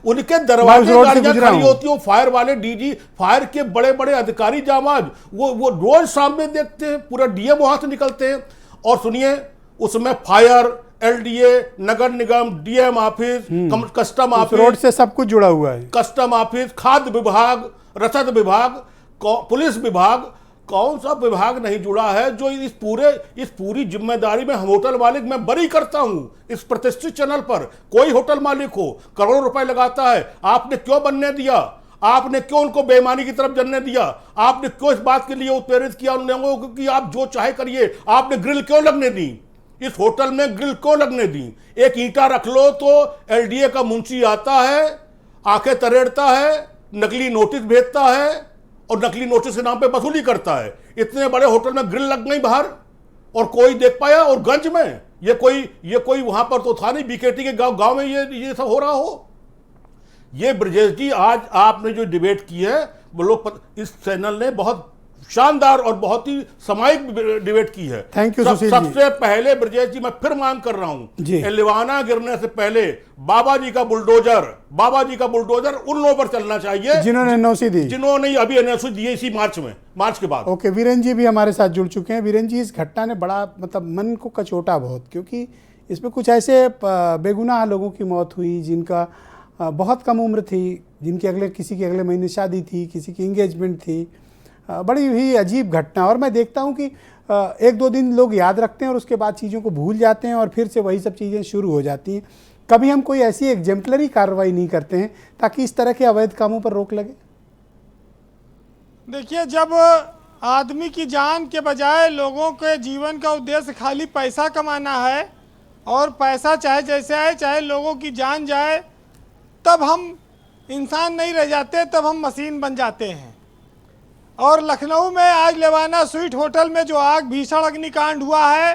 उनके दरवाजे गाड़ियां खड़ी होती हो, फायर वाले डीजी, फायर के बड़े बड़े अधिकारी जामाज, वो रोज सामने देखते हैं, पूरा डीएम वहां से निकलते हैं। और सुनिए, उसमें फायर, एलडीए, नगर निगम, DM office, custom office, road से सब कुछ जुड़ा हुआ है, कस्टम ऑफिस, खाद्य विभाग, रसद विभाग, पुलिस विभाग, कौन सा विभाग नहीं जुड़ा है जो इस पूरी जिम्मेदारी में हम होटल मालिक, मैं बरी करता हूं इस प्रतिष्ठित चैनल पर। कोई होटल मालिक हो, करोड़ों रुपए लगाता है, आपने क्यों बनने दिया? आपने क्यों उनको बेईमानी की तरफ जलने दिया? आपने क्यों इस बात के लिए उत्प्रेरित किया उन लोगों को कि आप जो चाहे करिए? आपने ग्रिल क्यों लगने दी? इस होटल में ग्रिल क्यों लगने दी? एक ईंटा रख लो तो एलडीए का मुंशी आता है, आंखें तरेड़ता है, नकली नोटिस भेजता है और नकली नोटिस के नाम पे वसूली करता है। इतने बड़े होटल में ग्रिल लग गई बाहर और कोई देख पाया? और गंज में ये कोई वहां पर तो था नहीं, बीकेटी के गांव में ये सब हो रहा हो। ये ब्रजेश जी, आज आपने जो डिबेट की है, इस चैनल ने बहुत शानदार और बहुत ही सामायिक डिबेट की है। Thank you. सबसे पहले ब्रजेश जी, मैं फिर मांग कर रहा हूं, लिवाना गिरने से पहले बाबा जी का बुलडोजर उन लोगों पर चलना चाहिए जिन्होंने एनओसी दी, जिन्होंने अभी एनओसी दी इसी मार्च के बाद। ओके, वीरेन जी भी हमारे साथ जुड़ चुके हैं। वीरेन जी, इस घटना ने बड़ा मन को कचोटा बहुत, क्योंकि इसमें कुछ ऐसे बेगुनाह लोगों की मौत हुई जिनका बहुत कम उम्र थी, जिनके किसी की अगले महीने शादी थी, किसी की इंगेजमेंट थी। बड़ी ही अजीब घटना। और मैं देखता हूं कि 1-2 दिन लोग याद रखते हैं और उसके बाद चीज़ों को भूल जाते हैं और फिर से वही सब चीज़ें शुरू हो जाती हैं। कभी हम कोई ऐसी एग्जेम्पलरी कार्रवाई नहीं करते हैं ताकि इस तरह के अवैध कामों पर रोक लगे? देखिए, जब आदमी की जान के बजाय लोगों के जीवन का उद्देश्य खाली पैसा कमाना है और पैसा चाहे जैसे आए चाहे लोगों की जान जाए, तब हम इंसान नहीं रह जाते, तब हम मशीन बन जाते हैं। और लखनऊ में आज लेवाना स्वीट होटल में जो आग भीषण अग्निकांड हुआ है,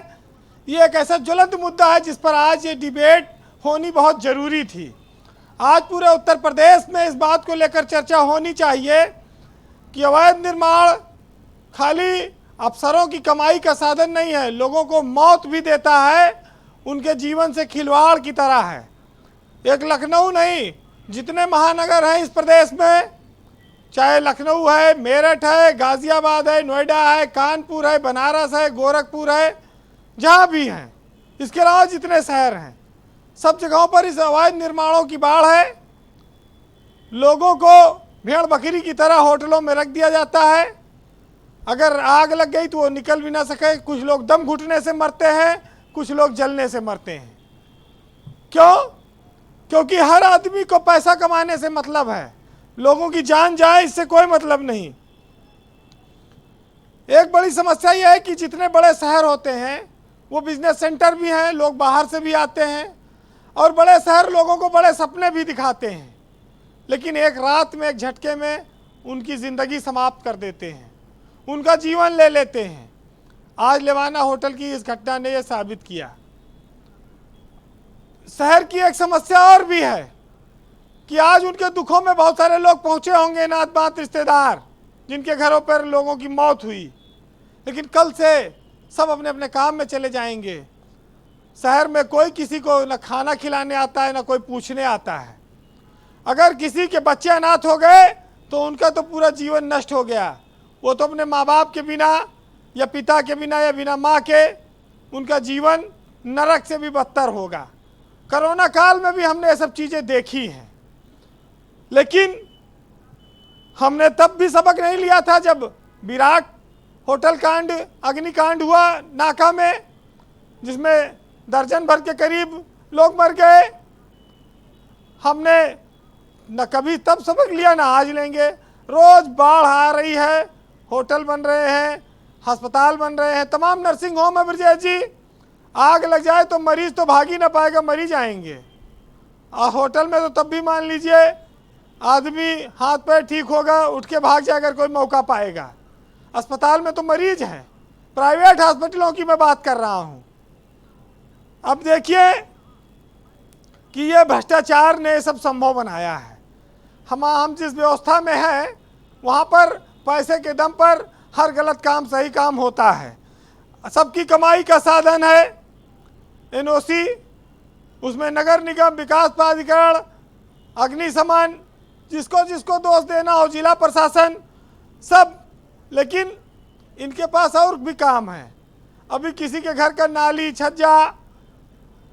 ये एक ऐसा ज्वलंत मुद्दा है जिस पर आज ये डिबेट होनी बहुत ज़रूरी थी। आज पूरे उत्तर प्रदेश में इस बात को लेकर चर्चा होनी चाहिए कि अवैध निर्माण खाली अफसरों की कमाई का साधन नहीं है, लोगों को मौत भी देता है, उनके जीवन से खिलवाड़ की तरह है। एक लखनऊ नहीं, जितने महानगर हैं इस प्रदेश में, चाहे लखनऊ है, मेरठ है, गाज़ियाबाद है, नोएडा है, कानपुर है, बनारस है, गोरखपुर है, जहाँ भी हैं, इसके अलावा जितने शहर हैं, सब जगहों पर इस अवैध निर्माणों की बाढ़ है। लोगों को भेड़ बकरी की तरह होटलों में रख दिया जाता है। अगर आग लग गई तो वो निकल भी ना सके। कुछ लोग दम घुटने से मरते हैं, कुछ लोग जलने से मरते हैं। क्यों? क्योंकि हर आदमी को पैसा कमाने से मतलब है, लोगों की जान जाए इससे कोई मतलब नहीं। एक बड़ी समस्या यह है कि जितने बड़े शहर होते हैं वो बिजनेस सेंटर भी हैं, लोग बाहर से भी आते हैं, और बड़े शहर लोगों को बड़े सपने भी दिखाते हैं, लेकिन एक रात में, एक झटके में उनकी ज़िंदगी समाप्त कर देते हैं, उनका जीवन ले लेते हैं। आज लेवाना होटल की इस घटना ने यह साबित किया। शहर की एक समस्या और भी है कि आज उनके दुखों में बहुत सारे लोग पहुंचे होंगे, नात बात रिश्तेदार, जिनके घरों पर लोगों की मौत हुई, लेकिन कल से सब अपने अपने काम में चले जाएंगे। शहर में कोई किसी को न खाना खिलाने आता है, न कोई पूछने आता है। अगर किसी के बच्चे अनाथ हो गए तो उनका तो पूरा जीवन नष्ट हो गया। वो तो अपने माँ बाप के बिना या पिता के बिना या बिना माँ के, उनका जीवन नरक से भी बदतर होगा। कोरोना काल में भी हमने ये सब चीज़ें देखी हैं, लेकिन हमने तब भी सबक नहीं लिया था जब विराट होटल कांड, अग्निकांड हुआ नाका में, जिसमें दर्जन भर के करीब लोग मर गए। हमने न कभी तब सबक लिया, ना आज लेंगे। रोज़ बाढ़ आ रही है, होटल बन रहे हैं, अस्पताल बन रहे हैं, तमाम नर्सिंग होम है। ब्रजेश जी, आग लग जाए तो मरीज तो भाग ही ना पाएगा, मरी जाएंगे। होटल में तो तब भी मान लीजिए आदमी हाथ पैर ठीक होगा, उठ के भाग जाए अगर कोई मौका पाएगा। अस्पताल में तो मरीज हैं। प्राइवेट हॉस्पिटलों की मैं बात कर रहा हूँ। अब देखिए कि ये भ्रष्टाचार ने सब संभव बनाया है। हम जिस व्यवस्था में हैं वहाँ पर पैसे के दम पर हर गलत काम सही काम होता है। सबकी कमाई का साधन है एनओसी, उसमें नगर निगम, विकास प्राधिकरण, अग्निशमन, जिसको जिसको दोष देना हो, जिला प्रशासन, सब। लेकिन इनके पास और भी काम है। अभी किसी के घर का नाली, छज्जा,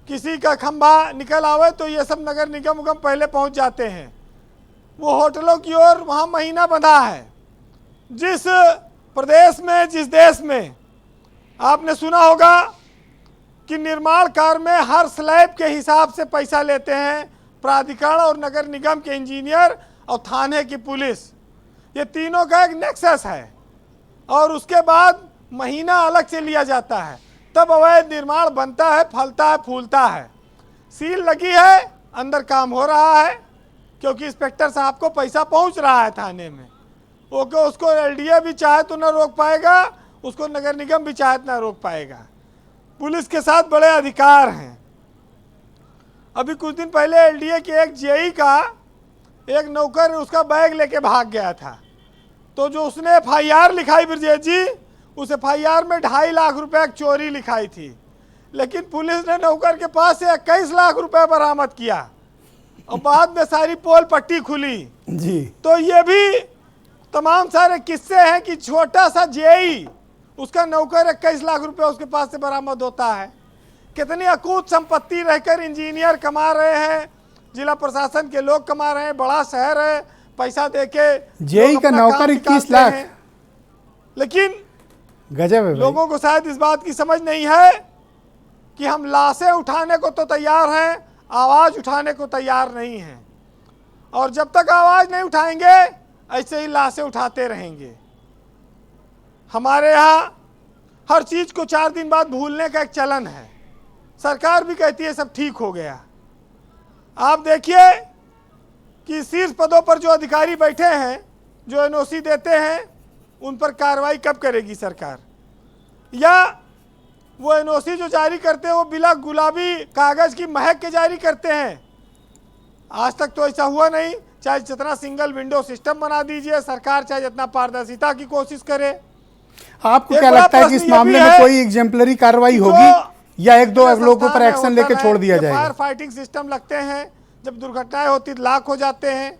किसी का खंभा निकल आवे तो ये सब नगर निगम उगम पहले पहुंच जाते हैं। वो होटलों की ओर वहाँ महीना बंधा है। जिस प्रदेश में, जिस देश में आपने सुना होगा कि निर्माण कार्य में हर स्लैब के हिसाब से पैसा लेते हैं प्राधिकरण और नगर निगम के इंजीनियर और थाने की पुलिस, ये तीनों का एक नेक्सस है, और उसके बाद महीना अलग से लिया जाता है, तब अवैध निर्माण बनता है, फलता है, फूलता है। सील लगी है, अंदर काम हो रहा है, क्योंकि इंस्पेक्टर साहब को पैसा पहुंच रहा है थाने में। ओके, उसको एलडीए भी चाहे तो ना रोक पाएगा, उसको नगर निगम भी चाहे तो ना रोक पाएगा। पुलिस के साथ बड़े अधिकार हैं। अभी कुछ दिन पहले एलडीए के एक जेई का एक नौकर उसका बैग लेके भाग गया था, तो जो उसने एफआईआर लिखाई ब्रजेश जी, उस एफआईआर में 2.5 लाख रुपए की चोरी लिखाई थी, लेकिन पुलिस ने नौकर के पास से 21 लाख रुपए बरामद किया और बाद में सारी पोल पट्टी खुली जी। तो ये भी तमाम सारे किस्से हैं कि छोटा सा जेई, उसका नौकर 21 लाख रुपए उसके पास से बरामद होता है। कितनी अकूत संपत्ति रहकर इंजीनियर कमा रहे हैं, जिला प्रशासन के लोग कमा रहे हैं, बड़ा शहर है, पैसा देके जेई का नौकर 21 लाख, लेकिन गजब है। लोगों को शायद इस बात की समझ नहीं है कि हम लाशें उठाने को तो तैयार हैं, आवाज़ उठाने को तैयार नहीं हैं, और जब तक आवाज़ नहीं उठाएंगे ऐसे ही लाशें उठाते रहेंगे। हमारे यहाँ हर चीज़ को 4 दिन बाद भूलने का एक चलन है। सरकार भी कहती है सब ठीक हो गया। आप देखिए कि शीर्ष पदों पर जो अधिकारी बैठे हैं, जो एनओसी देते हैं, उन पर कार्रवाई कब करेगी सरकार? या वो एनओसी जो जारी करते हैं वो बिना गुलाबी कागज़ की महक के जारी करते हैं? आज तक तो ऐसा हुआ नहीं। चाहे जितना सिंगल विंडो सिस्टम बना दीजिए सरकार, चाहे जितना पारदर्शिता की कोशिश करे। आपको क्या लगता है कि इस मामले में कोई एग्जेम्पलरी कार्रवाई होगी या 1-2 लोगों पर एक्शन लेके छोड़ दिया जाएगा? फायर फाइटिंग सिस्टम लगते हैं, जब दुर्घटनाएं होती लाख हो जाते हैं।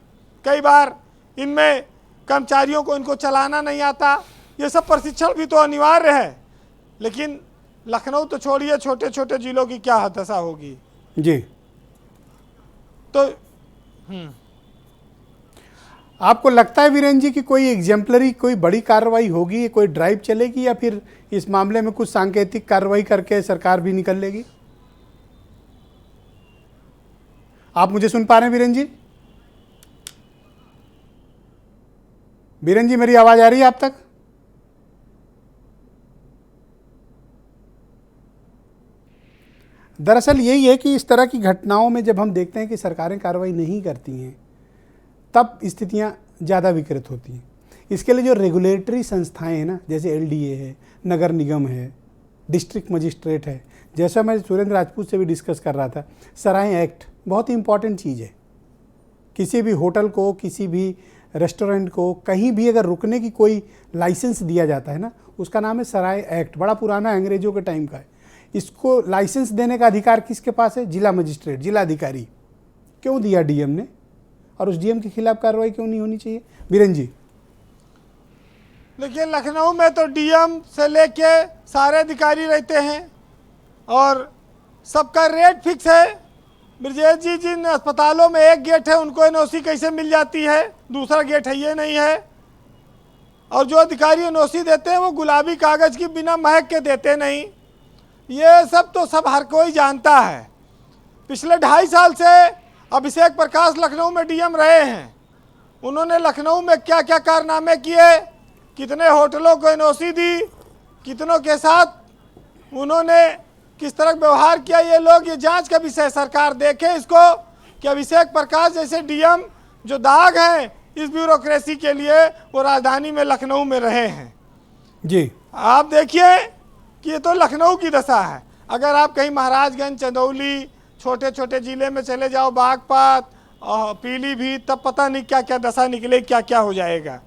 कई बार इनमें कर्मचारियों को इनको चलाना नहीं आता। ये सब प्रशिक्षण भी तो अनिवार्य है। लेकिन लखनऊ तो छोड़िए, छोटे छोटे जिलों की क्या दशा होगी जी। तो आपको लगता है वीरेंद्र जी कि कोई एग्जेम्पलरी, कोई बड़ी कार्रवाई होगी, कोई ड्राइव चलेगी, या फिर इस मामले में कुछ सांकेतिक कार्रवाई करके सरकार भी निकल लेगी? आप मुझे सुन पा रहे हैं वीरेंद्र जी? वीरेंद्र जी, मेरी आवाज आ रही है आप तक? दरअसल यही है कि इस तरह की घटनाओं में जब हम देखते हैं कि सरकारें कार्रवाई नहीं करती हैं, तब स्थितियां ज़्यादा विकृत होती हैं। इसके लिए जो रेगुलेटरी संस्थाएं हैं ना, जैसे एलडीए है, नगर निगम है, डिस्ट्रिक्ट मजिस्ट्रेट है, जैसा मैं सुरेंद्र राजपूत से भी डिस्कस कर रहा था, सराय एक्ट बहुत ही इंपॉर्टेंट चीज़ है। किसी भी होटल को, किसी भी रेस्टोरेंट को, कहीं भी अगर रुकने की कोई लाइसेंस दिया जाता है ना, उसका नाम है सराय एक्ट। बड़ा पुराना अंग्रेजों के टाइम का है। इसको लाइसेंस देने का अधिकार किसके पास है? जिला मजिस्ट्रेट, जिला अधिकारी। क्यों दिया डीएम ने? और उस डीएम के खिलाफ कार्रवाई क्यों नहीं होनी चाहिए? बीरेन जी, देखिए लखनऊ में तो डीएम से लेके सारे अधिकारी रहते हैं और सबका रेट फिक्स है। ब्रजेश जी, जिन अस्पतालों में एक गेट है उनको एनओसी कैसे मिल जाती है, दूसरा गेट है ये नहीं है। और जो अधिकारी एनओसी देते हैं वो गुलाबी कागज़ की बिना महक के देते नहीं। ये सब तो सब हर कोई जानता है। पिछले 2.5 साल से अभिषेक प्रकाश लखनऊ में डीएम रहे हैं। उन्होंने लखनऊ में क्या क्या कारनामे किए, कितने होटलों को एनओसी दी, कितनों के साथ उन्होंने किस तरह व्यवहार किया, ये लोग, ये जांच का विषय सरकार देखे इसको कि अभिषेक प्रकाश जैसे डीएम जो दाग हैं इस ब्यूरोक्रेसी के लिए, वो राजधानी में लखनऊ में रहे हैं जी। आप देखिए कि ये तो लखनऊ की दशा है। अगर आप कहीं महाराजगंज, चंदौली, छोटे छोटे ज़िले में चले जाओ, बागपत, पीलीभीत, तब पता नहीं क्या क्या दशा निकले, क्या क्या हो जाएगा।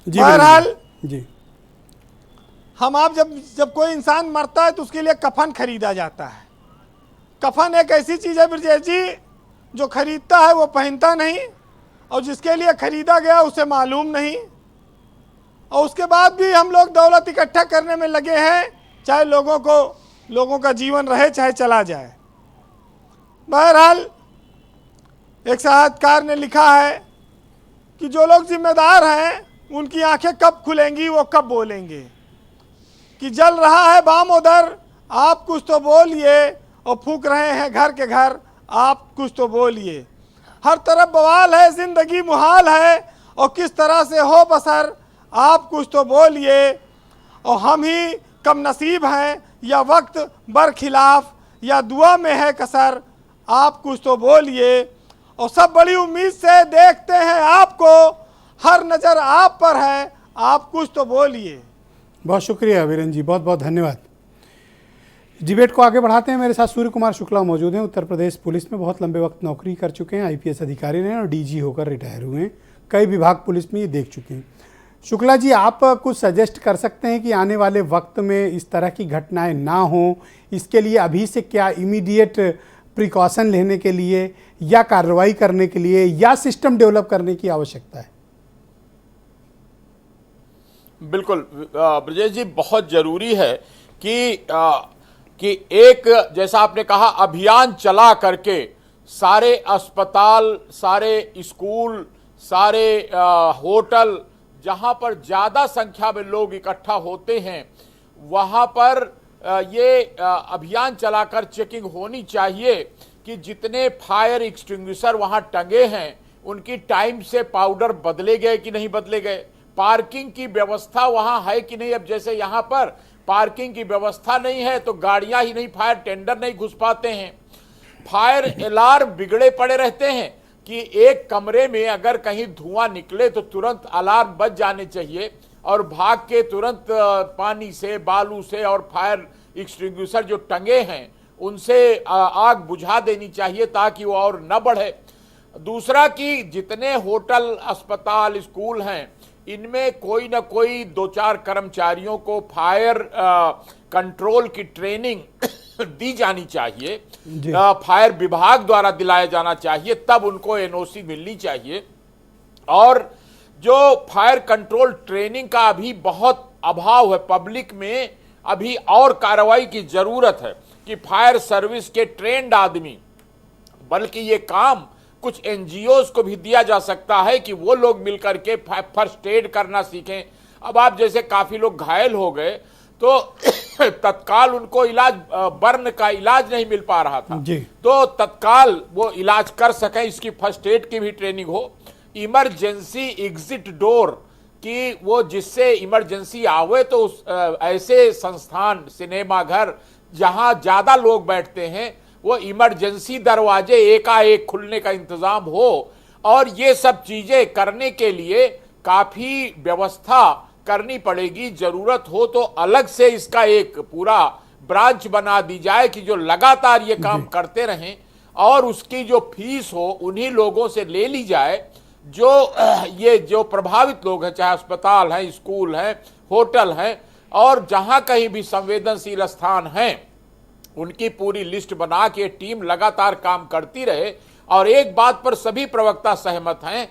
बहरहाल जी, हम आप जब कोई इंसान मरता है तो उसके लिए कफन खरीदा जाता है। कफन एक ऐसी चीज़ है ब्रजेश जी, जो खरीदता है वो पहनता नहीं, और जिसके लिए खरीदा गया उसे मालूम नहीं। और उसके बाद भी हम लोग दौलत इकट्ठा करने में लगे हैं, चाहे लोगों का जीवन रहे चाहे चला जाए। बहरहाल एक साहित्यकार ने लिखा है कि जो लोग जिम्मेदार हैं उनकी आंखें कब खुलेंगी, वो कब बोलेंगे कि जल रहा है बाम उधर, आप कुछ तो बोलिए, और फूंक रहे हैं घर के घर, आप कुछ तो बोलिए। हर तरफ बवाल है, जिंदगी मुहाल है, और किस तरह से हो बसर, आप कुछ तो बोलिए। और हम ही कम नसीब हैं, या वक्त बरखिलाफ, या दुआ में है कसर, आप कुछ तो बोलिए। और सब बड़ी उम्मीद से देखते हैं आपको, हर नज़र आप पर है, आप कुछ तो बोलिए। बहुत शुक्रिया वीरेन जी, बहुत बहुत धन्यवाद। डिबेट को आगे बढ़ाते हैं। मेरे साथ सूर्य कुमार शुक्ला मौजूद हैं। उत्तर प्रदेश पुलिस में बहुत लंबे वक्त नौकरी कर चुके हैं, आईपीएस अधिकारी रहे और डीजी होकर रिटायर हुए हैं। कई विभाग पुलिस में ये देख चुके हैं। शुक्ला जी, आप कुछ सजेस्ट कर सकते हैं कि आने वाले वक्त में इस तरह की घटनाएं ना हो, इसके लिए अभी से क्या इमीडिएट प्रिकॉशन लेने के लिए, या कार्रवाई करने के लिए, या सिस्टम डेवलप करने की आवश्यकता है? बिल्कुल ब्रजेश जी, बहुत जरूरी है कि एक, जैसा आपने कहा, अभियान चला करके सारे अस्पताल, सारे स्कूल, सारे होटल, जहां पर ज़्यादा संख्या में लोग इकट्ठा होते हैं, वहां पर ये अभियान चलाकर चेकिंग होनी चाहिए कि जितने फायर एक्सटिंग्विशर वहां टंगे हैं उनकी टाइम से पाउडर बदले गए कि नहीं बदले गए, पार्किंग की व्यवस्था वहां है कि नहीं। अब जैसे यहां पर पार्किंग की व्यवस्था नहीं है तो गाड़ियां ही नहीं, फायर टेंडर नहीं घुस पाते हैं, फायर अलार्म बिगड़े पड़े रहते हैं कि एक कमरे में अगर कहीं धुआं निकले तो तुरंत अलार्म बज जाने चाहिए और भाग के तुरंत पानी से, बालू से और फायर एक्सटिंग्विशर जो टंगे हैं उनसे आग बुझा देनी चाहिए ताकि वो और न बढ़े। दूसरा कि जितने होटल, अस्पताल, स्कूल हैं इनमें कोई ना कोई 2-4 कर्मचारियों को फायर कंट्रोल की ट्रेनिंग दी जानी चाहिए, फायर विभाग द्वारा दिलाया जाना चाहिए, तब उनको एनओसी मिलनी चाहिए। और जो फायर कंट्रोल ट्रेनिंग का अभी बहुत अभाव है पब्लिक में, अभी और कार्रवाई की जरूरत है कि फायर सर्विस के ट्रेंड आदमी, बल्कि ये काम कुछ एनजीओज को भी दिया जा सकता है कि वो लोग मिलकर के फर्स्ट एड करना सीखें। अब आप जैसे काफी लोग घायल हो गए तो तत्काल उनको इलाज, बर्न का इलाज नहीं मिल पा रहा था, तो तत्काल वो इलाज कर सकें, इसकी फर्स्ट एड की भी ट्रेनिंग हो। इमरजेंसी एग्जिट डोर कि वो जिससे इमरजेंसी आवे तो उस ऐसे संस्थान, सिनेमा घर जहां ज्यादा लोग बैठते हैं, वो इमरजेंसी दरवाजे एकाएक खुलने का इंतजाम हो। और ये सब चीजें करने के लिए काफी व्यवस्था करनी पड़ेगी। जरूरत हो तो अलग से इसका एक पूरा ब्रांच बना दी जाए कि जो लगातार ये काम करते रहें और उसकी जो फीस हो उन्हीं लोगों से ले ली जाए जो ये जो प्रभावित लोग हैं, चाहे अस्पताल हैं, स्कूल हैं, होटल हैं, और जहां कहीं भी संवेदनशील स्थान हैं उनकी पूरी लिस्ट बना के टीम लगातार काम करती रहे। और एक बात पर सभी प्रवक्ता सहमत हैं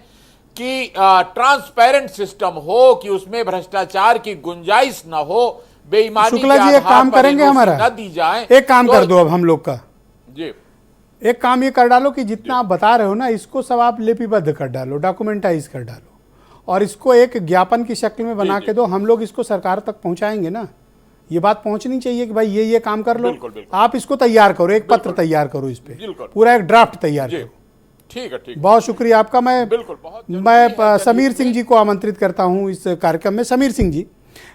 कि ट्रांसपेरेंट सिस्टम हो, कि उसमें भ्रष्टाचार की गुंजाइश न हो, बेईमानी शुक्ला जी एक काम करेंगे हमारा, न दी जाए। एक काम कर दो अब हम लोग का जी, एक काम ये कर डालो कि जितना आप बता रहे हो ना इसको सब आप लिपिबद्ध कर डालो, डॉक्यूमेंटाइज कर डालो और इसको एक ज्ञापन की शक्ल में बना के दो। हम लोग इसको सरकार तक पहुंचाएंगे ना, ये बात पहुंचनी चाहिए कि भाई ये काम कर लो। बिल्कुल, बिल्कुल। आप इसको तैयार करो, एक पत्र तैयार करो, इस पे पूरा एक ड्राफ्ट तैयार करो। ठीक है। बहुत शुक्रिया आपका। मैं समीर सिंह जी को आमंत्रित करता हूं इस कार्यक्रम में। समीर सिंह जी,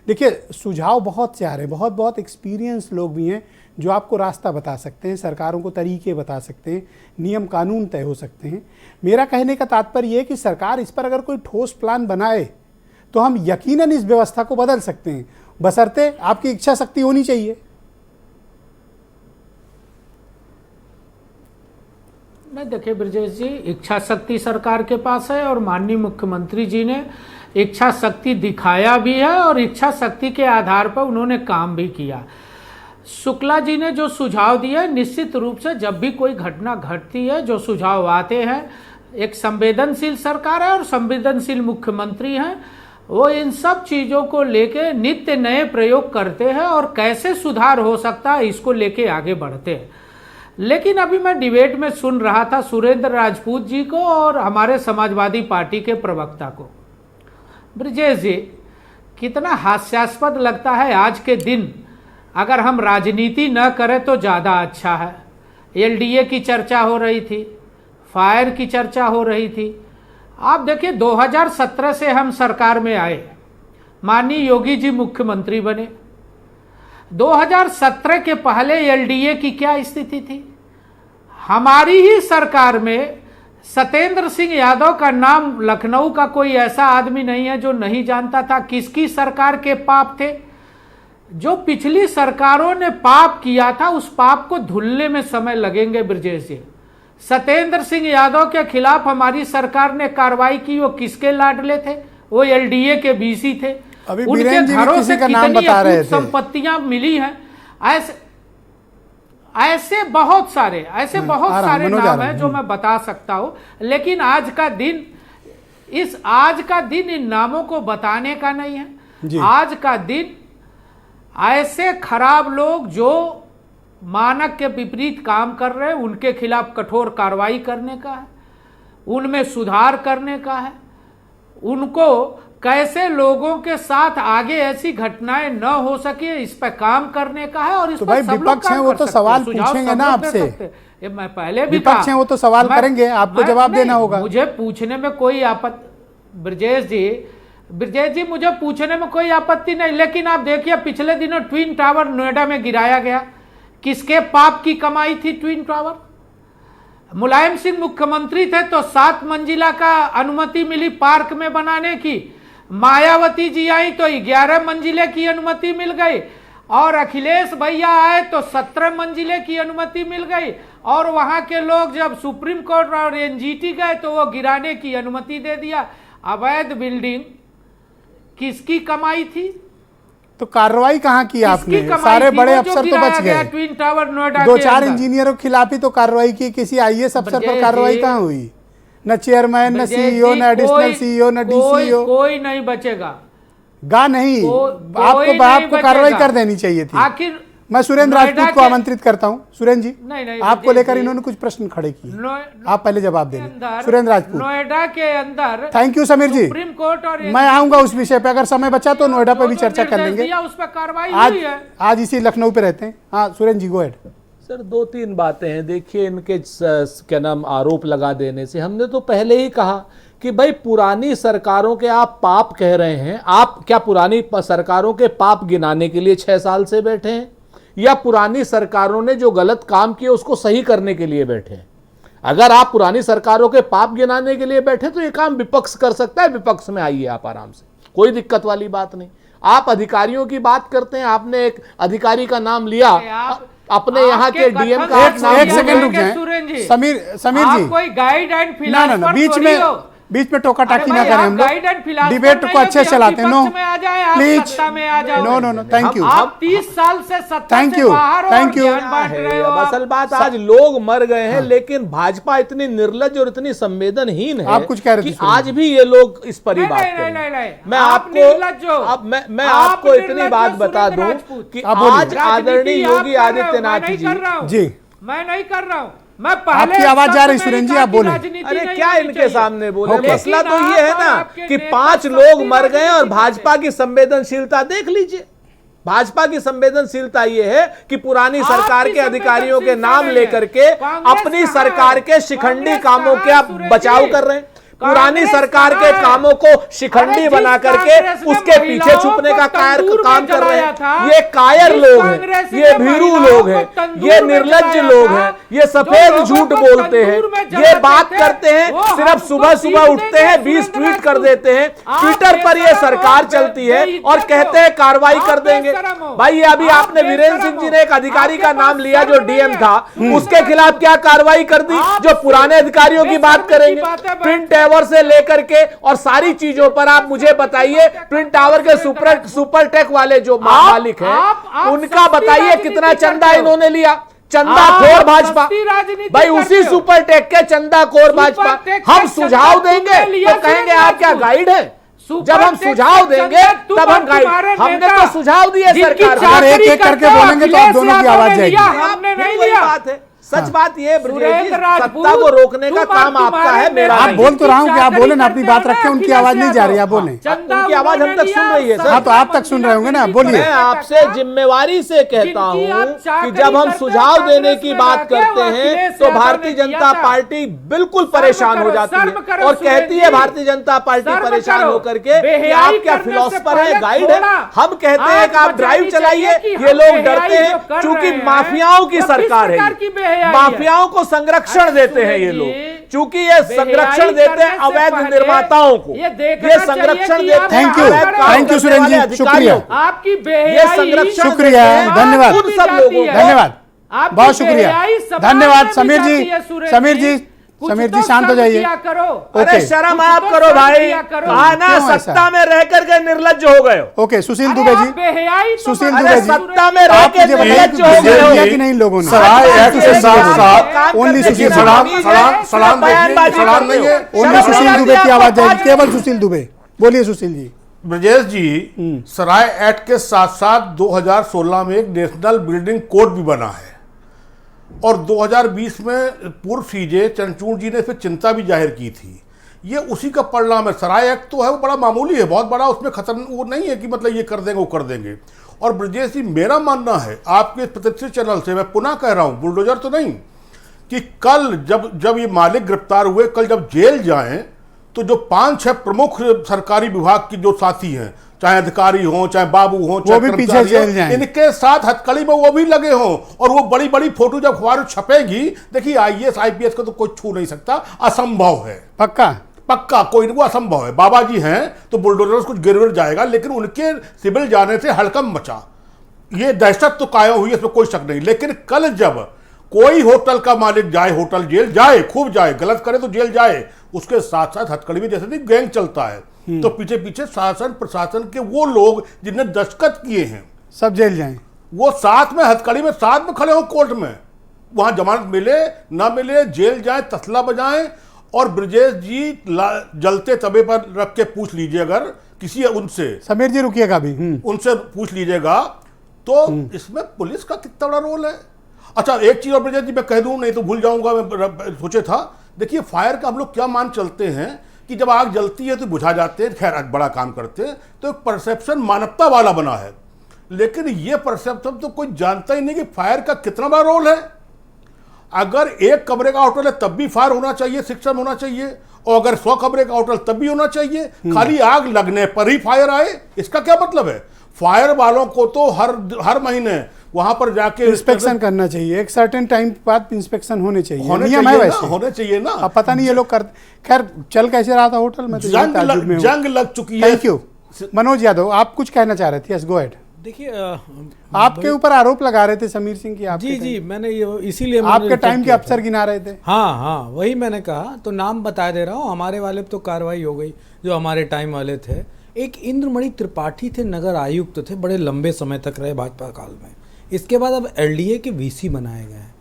देखिए सुझाव बहुत से आ रहे हैं, बहुत एक्सपीरियंस लोग भी हैं जो आपको रास्ता बता सकते हैं, सरकारों को तरीके बता सकते हैं, नियम कानून तय हो सकते हैं। मेरा कहने का तात्पर्य यह है कि सरकार इस पर अगर कोई ठोस प्लान बनाए तो हम यकीनन इस व्यवस्था को बदल सकते हैं, बशर्ते आपकी इच्छा शक्ति होनी चाहिए। नहीं, देखिए ब्रजेश जी, इच्छा शक्ति सरकार के पास है और माननीय मुख्यमंत्री जी ने इच्छा शक्ति दिखाया भी है और इच्छा शक्ति के आधार पर उन्होंने काम भी किया। शुक्ला जी ने जो सुझाव दिया, निश्चित रूप से जब भी कोई घटना घटती है जो सुझाव आते हैं, एक संवेदनशील सरकार है और संवेदनशील मुख्यमंत्री हैं, वो इन सब चीज़ों को लेके नित्य नए प्रयोग करते हैं और कैसे सुधार हो सकता है इसको लेके आगे बढ़ते हैं। लेकिन अभी मैं डिबेट में सुन रहा था सुरेंद्र राजपूत जी को और हमारे समाजवादी पार्टी के प्रवक्ता को। ब्रजेश जी, कितना हास्यास्पद लगता है आज के दिन, अगर हम राजनीति न करें तो ज़्यादा अच्छा है। एलडीए की चर्चा हो रही थी, फायर की चर्चा हो रही थी। आप देखिए 2017 से हम सरकार में आए, माननीय योगी जी मुख्यमंत्री बने। 2017 के पहले एलडीए की क्या स्थिति थी? हमारी ही सरकार में सत्येंद्र सिंह यादव का नाम लखनऊ का कोई ऐसा आदमी नहीं है जो नहीं जानता था। किसकी सरकार के पाप थे? जो पिछली सरकारों ने पाप किया था उस पाप को धुलने में समय लगेंगे ब्रजेश जी। सत्येंद्र सिंह यादव के खिलाफ हमारी सरकार ने कार्रवाई की, वो किसके लाडले थे? वो एलडीए के बीसी थे। उनके घरों से कितनी संपत्तियां मिली हैं। ऐसे बहुत सारे नाम हैं जो मैं बता सकता हूं। लेकिन आज का दिन इन नामों को बताने का नहीं है। आज का दिन ऐसे खराब लोग जो मानक के विपरीत काम कर रहे हैं उनके खिलाफ कठोर कार्रवाई करने का है, उनमें सुधार करने का है, उनको कैसे लोगों के साथ आगे ऐसी घटनाएं न हो सके इस पर काम करने का है। और इस तो पर भाई सब लोग विपक्ष हैं, वो तो सवाल पूछेंगे ना आपसे। ये मैं पहले भी विपक्ष हैं, वो तो सवाल करेंगे, आपको जवाब देना होगा। मुझे पूछने में कोई आपत्ति, ब्रजेश जी मुझे पूछने में कोई आपत्ति नहीं, लेकिन आप देखिए पिछले दिनों ट्विन टावर नोएडा में गिराया गया, किसके पाप की कमाई थी ट्विन टावर? मुलायम सिंह मुख्यमंत्री थे तो 7 मंजिला का अनुमति मिली पार्क में बनाने की, मायावती जी आई तो 11 मंजिले की अनुमति मिल गई, और अखिलेश भैया आए तो 17 मंजिले की अनुमति मिल गई, और वहां के लोग जब सुप्रीम कोर्ट और एनजीटी गए तो वो गिराने की अनुमति दे दिया। अवैध बिल्डिंग किसकी कमाई थी? तो कार्रवाई कहाँ की आपने? सारे बड़े अफसर तो बच गए, ट्विन टावर नोएडा 2-4 इंजीनियरों के खिलाफ ही तो कार्रवाई की, किसी आईएएस अफसर पर कार्रवाई कहाँ हुई? न चेयरमैन, न सीईओ, न एडिशनल सीईओ, न डीसीईओ, कोई नहीं बचेगा। नहीं आपको कार्रवाई कर देनी चाहिए थी। आखिर मैं सुरेंद्र राजपूत को आमंत्रित करता हूं। सुरेंद्र जी, नहीं, आपको लेकर इन्होंने कुछ प्रश्न खड़े किए, आप पहले जवाब दें। सुरेंद्र राजपूत, नोएडा के अंदर, thank you Sameer ji, Supreme Court और मैं आऊंगा उस विषय पे, अगर समय बचा तो नोएडा पे भी चर्चा कर लेंगे। उस पर कार्रवाई हुई है। आज इसी लखनऊ पे रहते हैं। हाँ सुरेंद्र जी, गो अहेड। सर 2-3 बातें हैं। देखिए, इनके क्या नाम आरोप लगा देने से, हमने तो पहले ही कहा कि भाई पुरानी सरकारों के आप पाप कह रहे हैं, आप क्या पुरानी सरकारों के पाप गिनाने के लिए 6 साल से बैठे हैं, या पुरानी सरकारों ने जो गलत काम किए उसको सही करने के लिए बैठे हैं? अगर आप पुरानी सरकारों के पाप गिनाने के लिए बैठे तो ये काम विपक्ष कर सकता है, विपक्ष में आइए आप आराम से, कोई दिक्कत वाली बात नहीं। आप अधिकारियों की बात करते हैं, आपने एक अधिकारी का नाम लिया, अपने यहाँ के डीएम का एक सेकंड रुक जाए समीर जी, कोई गाइड एंड फिलॉसफर बीच में टोका टाकी ना करें, हम लोग डिबेट को अच्छे से चलाते हैं। No please, no thank you. आप 30 साल से सत्ता थैंक से यू, बाहर थैंक यू। असल बात, आज लोग मर गए हैं, लेकिन भाजपा इतनी निर्लज और इतनी संवेदनहीन है, आप कुछ कह रहे थे, आज भी ये लोग इस पर ही बात कर रहे हैं। मैं आपको इतनी बात बता दूं कि आज आदरणीय योगी आदित्यनाथ जी, मैं नहीं कर रहा हूँ, मैं पहले आपकी आवाज जा रही सुरेंद्र जी, आप बोले। अरे क्या इनके सामने बोले? मसला तो ये है ना कि 5 लोग मर गए और भाजपा की संवेदनशीलता देख लीजिए। भाजपा की संवेदनशीलता ये है कि पुरानी सरकार के अधिकारियों के नाम लेकर के अपनी सरकार के शिखंडी कामों के आप बचाव कर रहे हैं। पुरानी सरकार के कामों को शिखंडी बना करके उसके पीछे छुपने का काम कर रहे हैं। ये कायर लोग हैं, ये भीरू लोग हैं, ये निर्लज्ज लोग हैं, ये सफेद झूठ बोलते हैं, ये बात करते हैं, सिर्फ सुबह सुबह उठते हैं, 20 ट्वीट कर देते हैं, ट्विटर पर ये सरकार चलती है और कहते हैं कार्रवाई कर देंगे। भाई अभी आपने वीरेंद्र सिंह जी ने एक अधिकारी का नाम लिया जो डीएम था, उसके खिलाफ क्या कार्रवाई कर दी? जो पुराने अधिकारियों की बात करेंगे, ट्विन टावर से लेकर के और सारी चीजों पर आप मुझे बताइए। ट्विन टावर के सुपर टेक वाले जो मालिक हैं, उनका बताइए कितना चंदा इन्होंने लिया? चंदाखोर भाजपा, भाई उसी सुपर टेक के चंदाखोर भाजपा। हम सुझाव देंगे तो कहेंगे आप क्या गाइड है? जब हम सुझाव देंगे तब हम गाइड, हमने तो सुझाव दिए सरकार। अगर एक-एक करके बोलेंगे तो आप दोनों की आवाज जाएगी। हमने नहीं लिया। बात है, सच बात ये सत्ता को रोकने का काम आपका है, मेरा आप बोल तो रहा हूँ कि आप बोले ना, अपनी बात रखें, उनकी आवाज नहीं जा रही, आप बोले। उनकी आवाज हम तक सुन रही है सर। हाँ तो आप तक सुन रहे होंगे ना, बोलिए। मैं आपसे जिम्मेवारी से कहता हूँ कि जब हम सुझाव देने की बात करते हैं तो भारतीय जनता पार्टी बिल्कुल परेशान हो जाती है और कहती है भारतीय जनता पार्टी परेशान होकर के कि आप क्या फिलोसफर है, गाइड है? हम कहते हैं कि आप ड्राइव चलाइए, ये लोग डरते हैं क्योंकि माफियाओं की सरकार है, माफियाओं को संरक्षण देते हैं ये लोग, चूंकि ये संरक्षण देते हैं अवैध निर्माताओं को, ये संरक्षण देते हैं। थैंक यू सुरेंद्र जी, शुक्रिया, आपकी ये संरक्षण, शुक्रिया, धन्यवाद, सब लोगों, धन्यवाद, बहुत शुक्रिया, धन्यवाद। समीर जी शांत हो जाइए। अरे शर्म आप करो भाई, आना सत्ता में रह करके निर्लज्ज हो गए। ओके सुशील दुबे जी, सुशील दुबे जी, सत्ता में रह के निर्लज्ज हो गए कि नहीं लोगों ने? सराय एक्ट के साथ ओनली सुशील दुबे की आवाज जाएगी, केवल सुशील दुबे। बोलिए सुशील जी। ब्रजेश जी, सराय एक्ट के साथ साथ 2016 में एक नेशनल बिल्डिंग कोड भी बना है और 2020 में पूर्व सीजे चंद्रचूड़ जी ने इस पर चिंता भी जाहिर की थी। ये उसी का परिणाम है। सराय एक्ट तो है वो बड़ा मामूली है, बहुत बड़ा, उसमें खतरनाक वो नहीं है कि मतलब ये कर देंगे वो कर देंगे। और ब्रजेश जी, मेरा मानना है आपके प्रतिष्ठित चैनल से, मैं पुनः कह रहा हूँ, बुलडोजर तो नहीं, कि कल जब ये मालिक गिरफ्तार हुए, कल जब जेल जाएं तो जो 5-6 प्रमुख सरकारी विभाग की जो साथी हैं, चाहे अधिकारी हों, चाहे बाबू हों, चाहे भी पीछे कर्मचारी जेल हों, जाएं। इनके साथ हथकड़ी में वो भी लगे हों, और वो बड़ी बड़ी फोटो जब अखबार में छपेगी, देखिए IAS IPS को तो कोई छू नहीं सकता, असंभव है, पक्का कोई वो असंभव है। बाबा जी हैं तो बुलडोजर कुछ गिर जाएगा, लेकिन उनके सिविल जाने से हड़कंप मचा, ये दहशत तो कायम हुई, इसमें कोई शक नहीं। लेकिन कल जब कोई होटल का मालिक जाए, होटल जेल जाए, खूब जाए, गलत करे तो जेल जाए, उसके साथ साथ हथकड़ी में जैसे नहीं गैंग चलता है, तो पीछे पीछे शासन प्रशासन के वो लोग जिनने दस्तखत किए हैं सब जेल जाएं, वो साथ में हथकड़ी में साथ में खड़े हो कोर्ट में, वहां जमानत मिले ना मिले जेल जाए, तसला बजाएं। और ब्रजेश जी जलते तवे पर रख के पूछ लीजिए, अगर किसी उनसे, समीर जी रुकिएगा भी, उनसे पूछ लीजिएगा, तो इसमें पुलिस का कितना बड़ा रोल है। अच्छा, एक चीज और ब्रजेश जी मैं कह दूं, नहीं तो भूल जाऊंगा, मैं सोचे था, देखिए फायर का हम लोग क्या मान चलते हैं कि जब आग जलती है तो बुझा जाते हैं, खैर बड़ा काम करते हैं, तो एक परसेप्शन मानवता वाला बना है। लेकिन ये परसेप्शन तो कोई जानता ही नहीं कि फायर का कितना बड़ा रोल है। अगर एक कमरे का होटल है तब भी फायर होना चाहिए, शिक्षण होना चाहिए, और अगर 100 कमरे का होटल तब भी होना चाहिए। खाली आग लगने पर ही फायर आए, इसका क्या मतलब है? फायर वालों को तो हर महीने वहां पर जाके इंस्पेक्शन करना चाहिए, एक सर्टेन टाइम बाद इंस्पेक्शन होने चाहिए, होने नियम है चाहिए वैसे, ना, होने चाहिए ना। अब पता नहीं ये लोग कर, खैर चल कैसे रहा था होटल में, तो जंग लग चुकी है। Thank you. मनोज यादव, आप कुछ कहना चाह रहे थे? Yes, go ahead. देखिए, आपके ऊपर आरोप लगा रहे थे समीर सिंह की, आपके जी मैंने ये इसीलिए आपके टाइम के अफसर गिना रहे थे। हाँ, वही मैंने कहा, तो नाम बता दे रहा हूँ। हमारे वाले पे तो कार्रवाई हो गई, जो हमारे टाइम वाले थे। एक इंद्रमणि त्रिपाठी थे, नगर आयुक्त थे, बड़े लंबे समय तक रहे भाजपा काल में। इसके बाद अब LDA के VC बनाए गए हैं।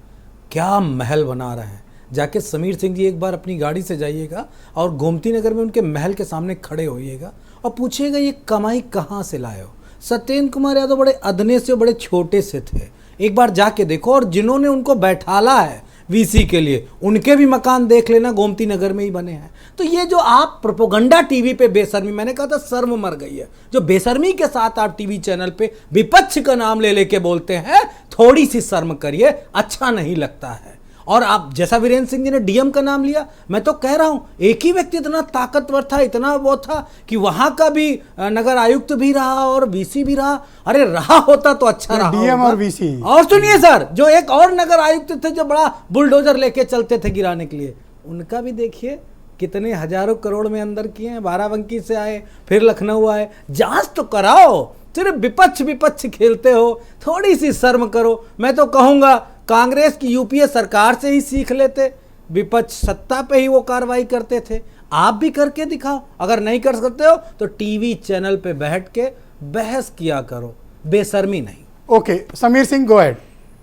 क्या महल बना रहे हैं, जाके समीर सिंह जी एक बार अपनी गाड़ी से जाइएगा और गोमती नगर में उनके महल के सामने खड़े होइएगा और पूछिएगा ये कमाई कहाँ से लाए हो। सत्येंद्र कुमार यादव बड़े अदने से, बड़े छोटे से थे, एक बार जाके देखो। और जिन्होंने उनको बैठाला है VC के लिए, उनके भी मकान देख लेना, गोमती नगर में ही बने हैं। तो ये जो आप प्रोपोगंडा टीवी पे बेशर्मी, मैंने कहा था शर्म मर गई है, जो बेशर्मी के साथ आप टीवी चैनल पे विपक्ष का नाम ले लेके बोलते हैं, थोड़ी सी शर्म करिए, अच्छा नहीं लगता है। और आप जैसा वीरेंद्र सिंह जी ने DM का नाम लिया, मैं तो कह रहा हूं एक ही व्यक्ति इतना ताकतवर था, इतना वो था कि वहां का भी नगर आयुक्त भी रहा और VC भी रहा। अरे रहा होता तो अच्छा रहा DM और VC। और सुनिए सर, जो एक और नगर आयुक्त थे जो बड़ा बुलडोजर लेके चलते थे गिराने के लिए, उनका भी देखिए कितने हजारों करोड़ में अंदर किए हैं। बाराबंकी से आए, फिर लखनऊ आए, जांच तो कराओ, सिर्फ विपक्ष खेलते हो, थोड़ी सी शर्म करो। मैं तो कहूंगा कांग्रेस की UPA सरकार से ही सीख लेते, विपक्ष सत्ता पे ही वो कार्रवाई करते थे। आप भी करके दिखाओ, अगर नहीं कर सकते हो तो टीवी चैनल पे बैठ के बहस किया करो, बेशर्मी नहीं। Okay, Sameer Singh, go ahead.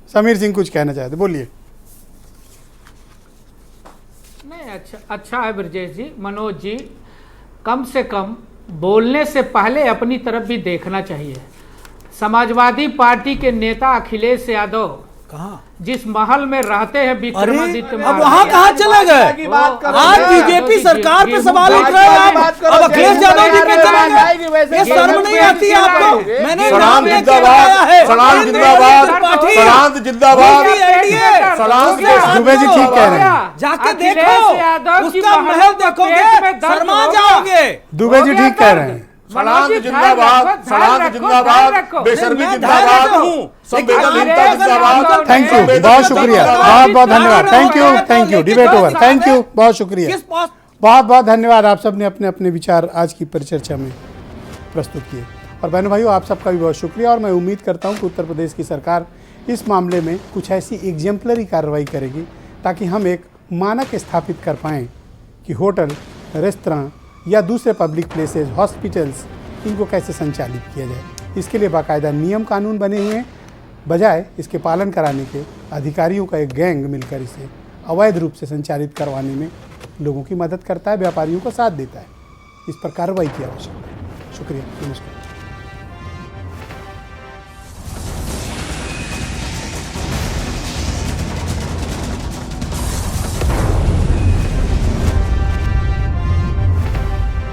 Sameer Singh कुछ कहना चाहते, बोलिए। नहीं, अच्छा है ब्रजेश जी, मनोज जी, कम से कम बोलने से पहले अपनी तरफ भी देखना चाहिए। समाजवादी पार्टी के नेता अखिलेश यादव कहाँ, जिस महल में रहते हैं विक्रमादित्य, अब वहाँ कहाँ चले गए? आज BJP सरकार पे सवाल उठ रहे हैं आप, अब अखिलेश यादव जी पे चले गए। ये शर्म नहीं आती है आपको? मैंने नाम लेके बताया है, सलाम जिंदाबाद, सलाम जिंदाबाद, दुबे जी ठीक कह रहे हैं, जाके देखो, उसका महल देखोगे शर्मा जाओगे। दुबे जी ठीक कह रहे हैं, सलाम जिंदाबाद, सलाम जिंदाबाद, बेशर्मी जिंदाबाद, संवेदनहीनता जिंदाबाद। थैंक यू, बहुत शुक्रिया, बहुत बहुत धन्यवाद, thank you, debate over, thank you, बहुत शुक्रिया, बहुत बहुत धन्यवाद। आप सब ने अपने अपने विचार आज की परिचर्चा में प्रस्तुत किए, और बहनों भाइयों आप सबका भी बहुत शुक्रिया। और मैं उम्मीद करता हूं कि उत्तर प्रदेश की सरकार इस मामले में कुछ ऐसी एग्जाम्पलरी कार्रवाई करेगी ताकि हम एक मानक स्थापित कर पाएँ कि होटल, रेस्तरां या दूसरे पब्लिक प्लेसेस, हॉस्पिटल्स, इनको कैसे संचालित किया जाए। इसके लिए बाकायदा नियम कानून बने हुए हैं, बजाय इसके पालन कराने के अधिकारियों का एक गैंग मिलकर इसे अवैध रूप से संचालित करवाने में लोगों की मदद करता है, व्यापारियों का साथ देता है। इस पर कार्रवाई की आवश्यकता है। शुक्रिया, नमस्कार।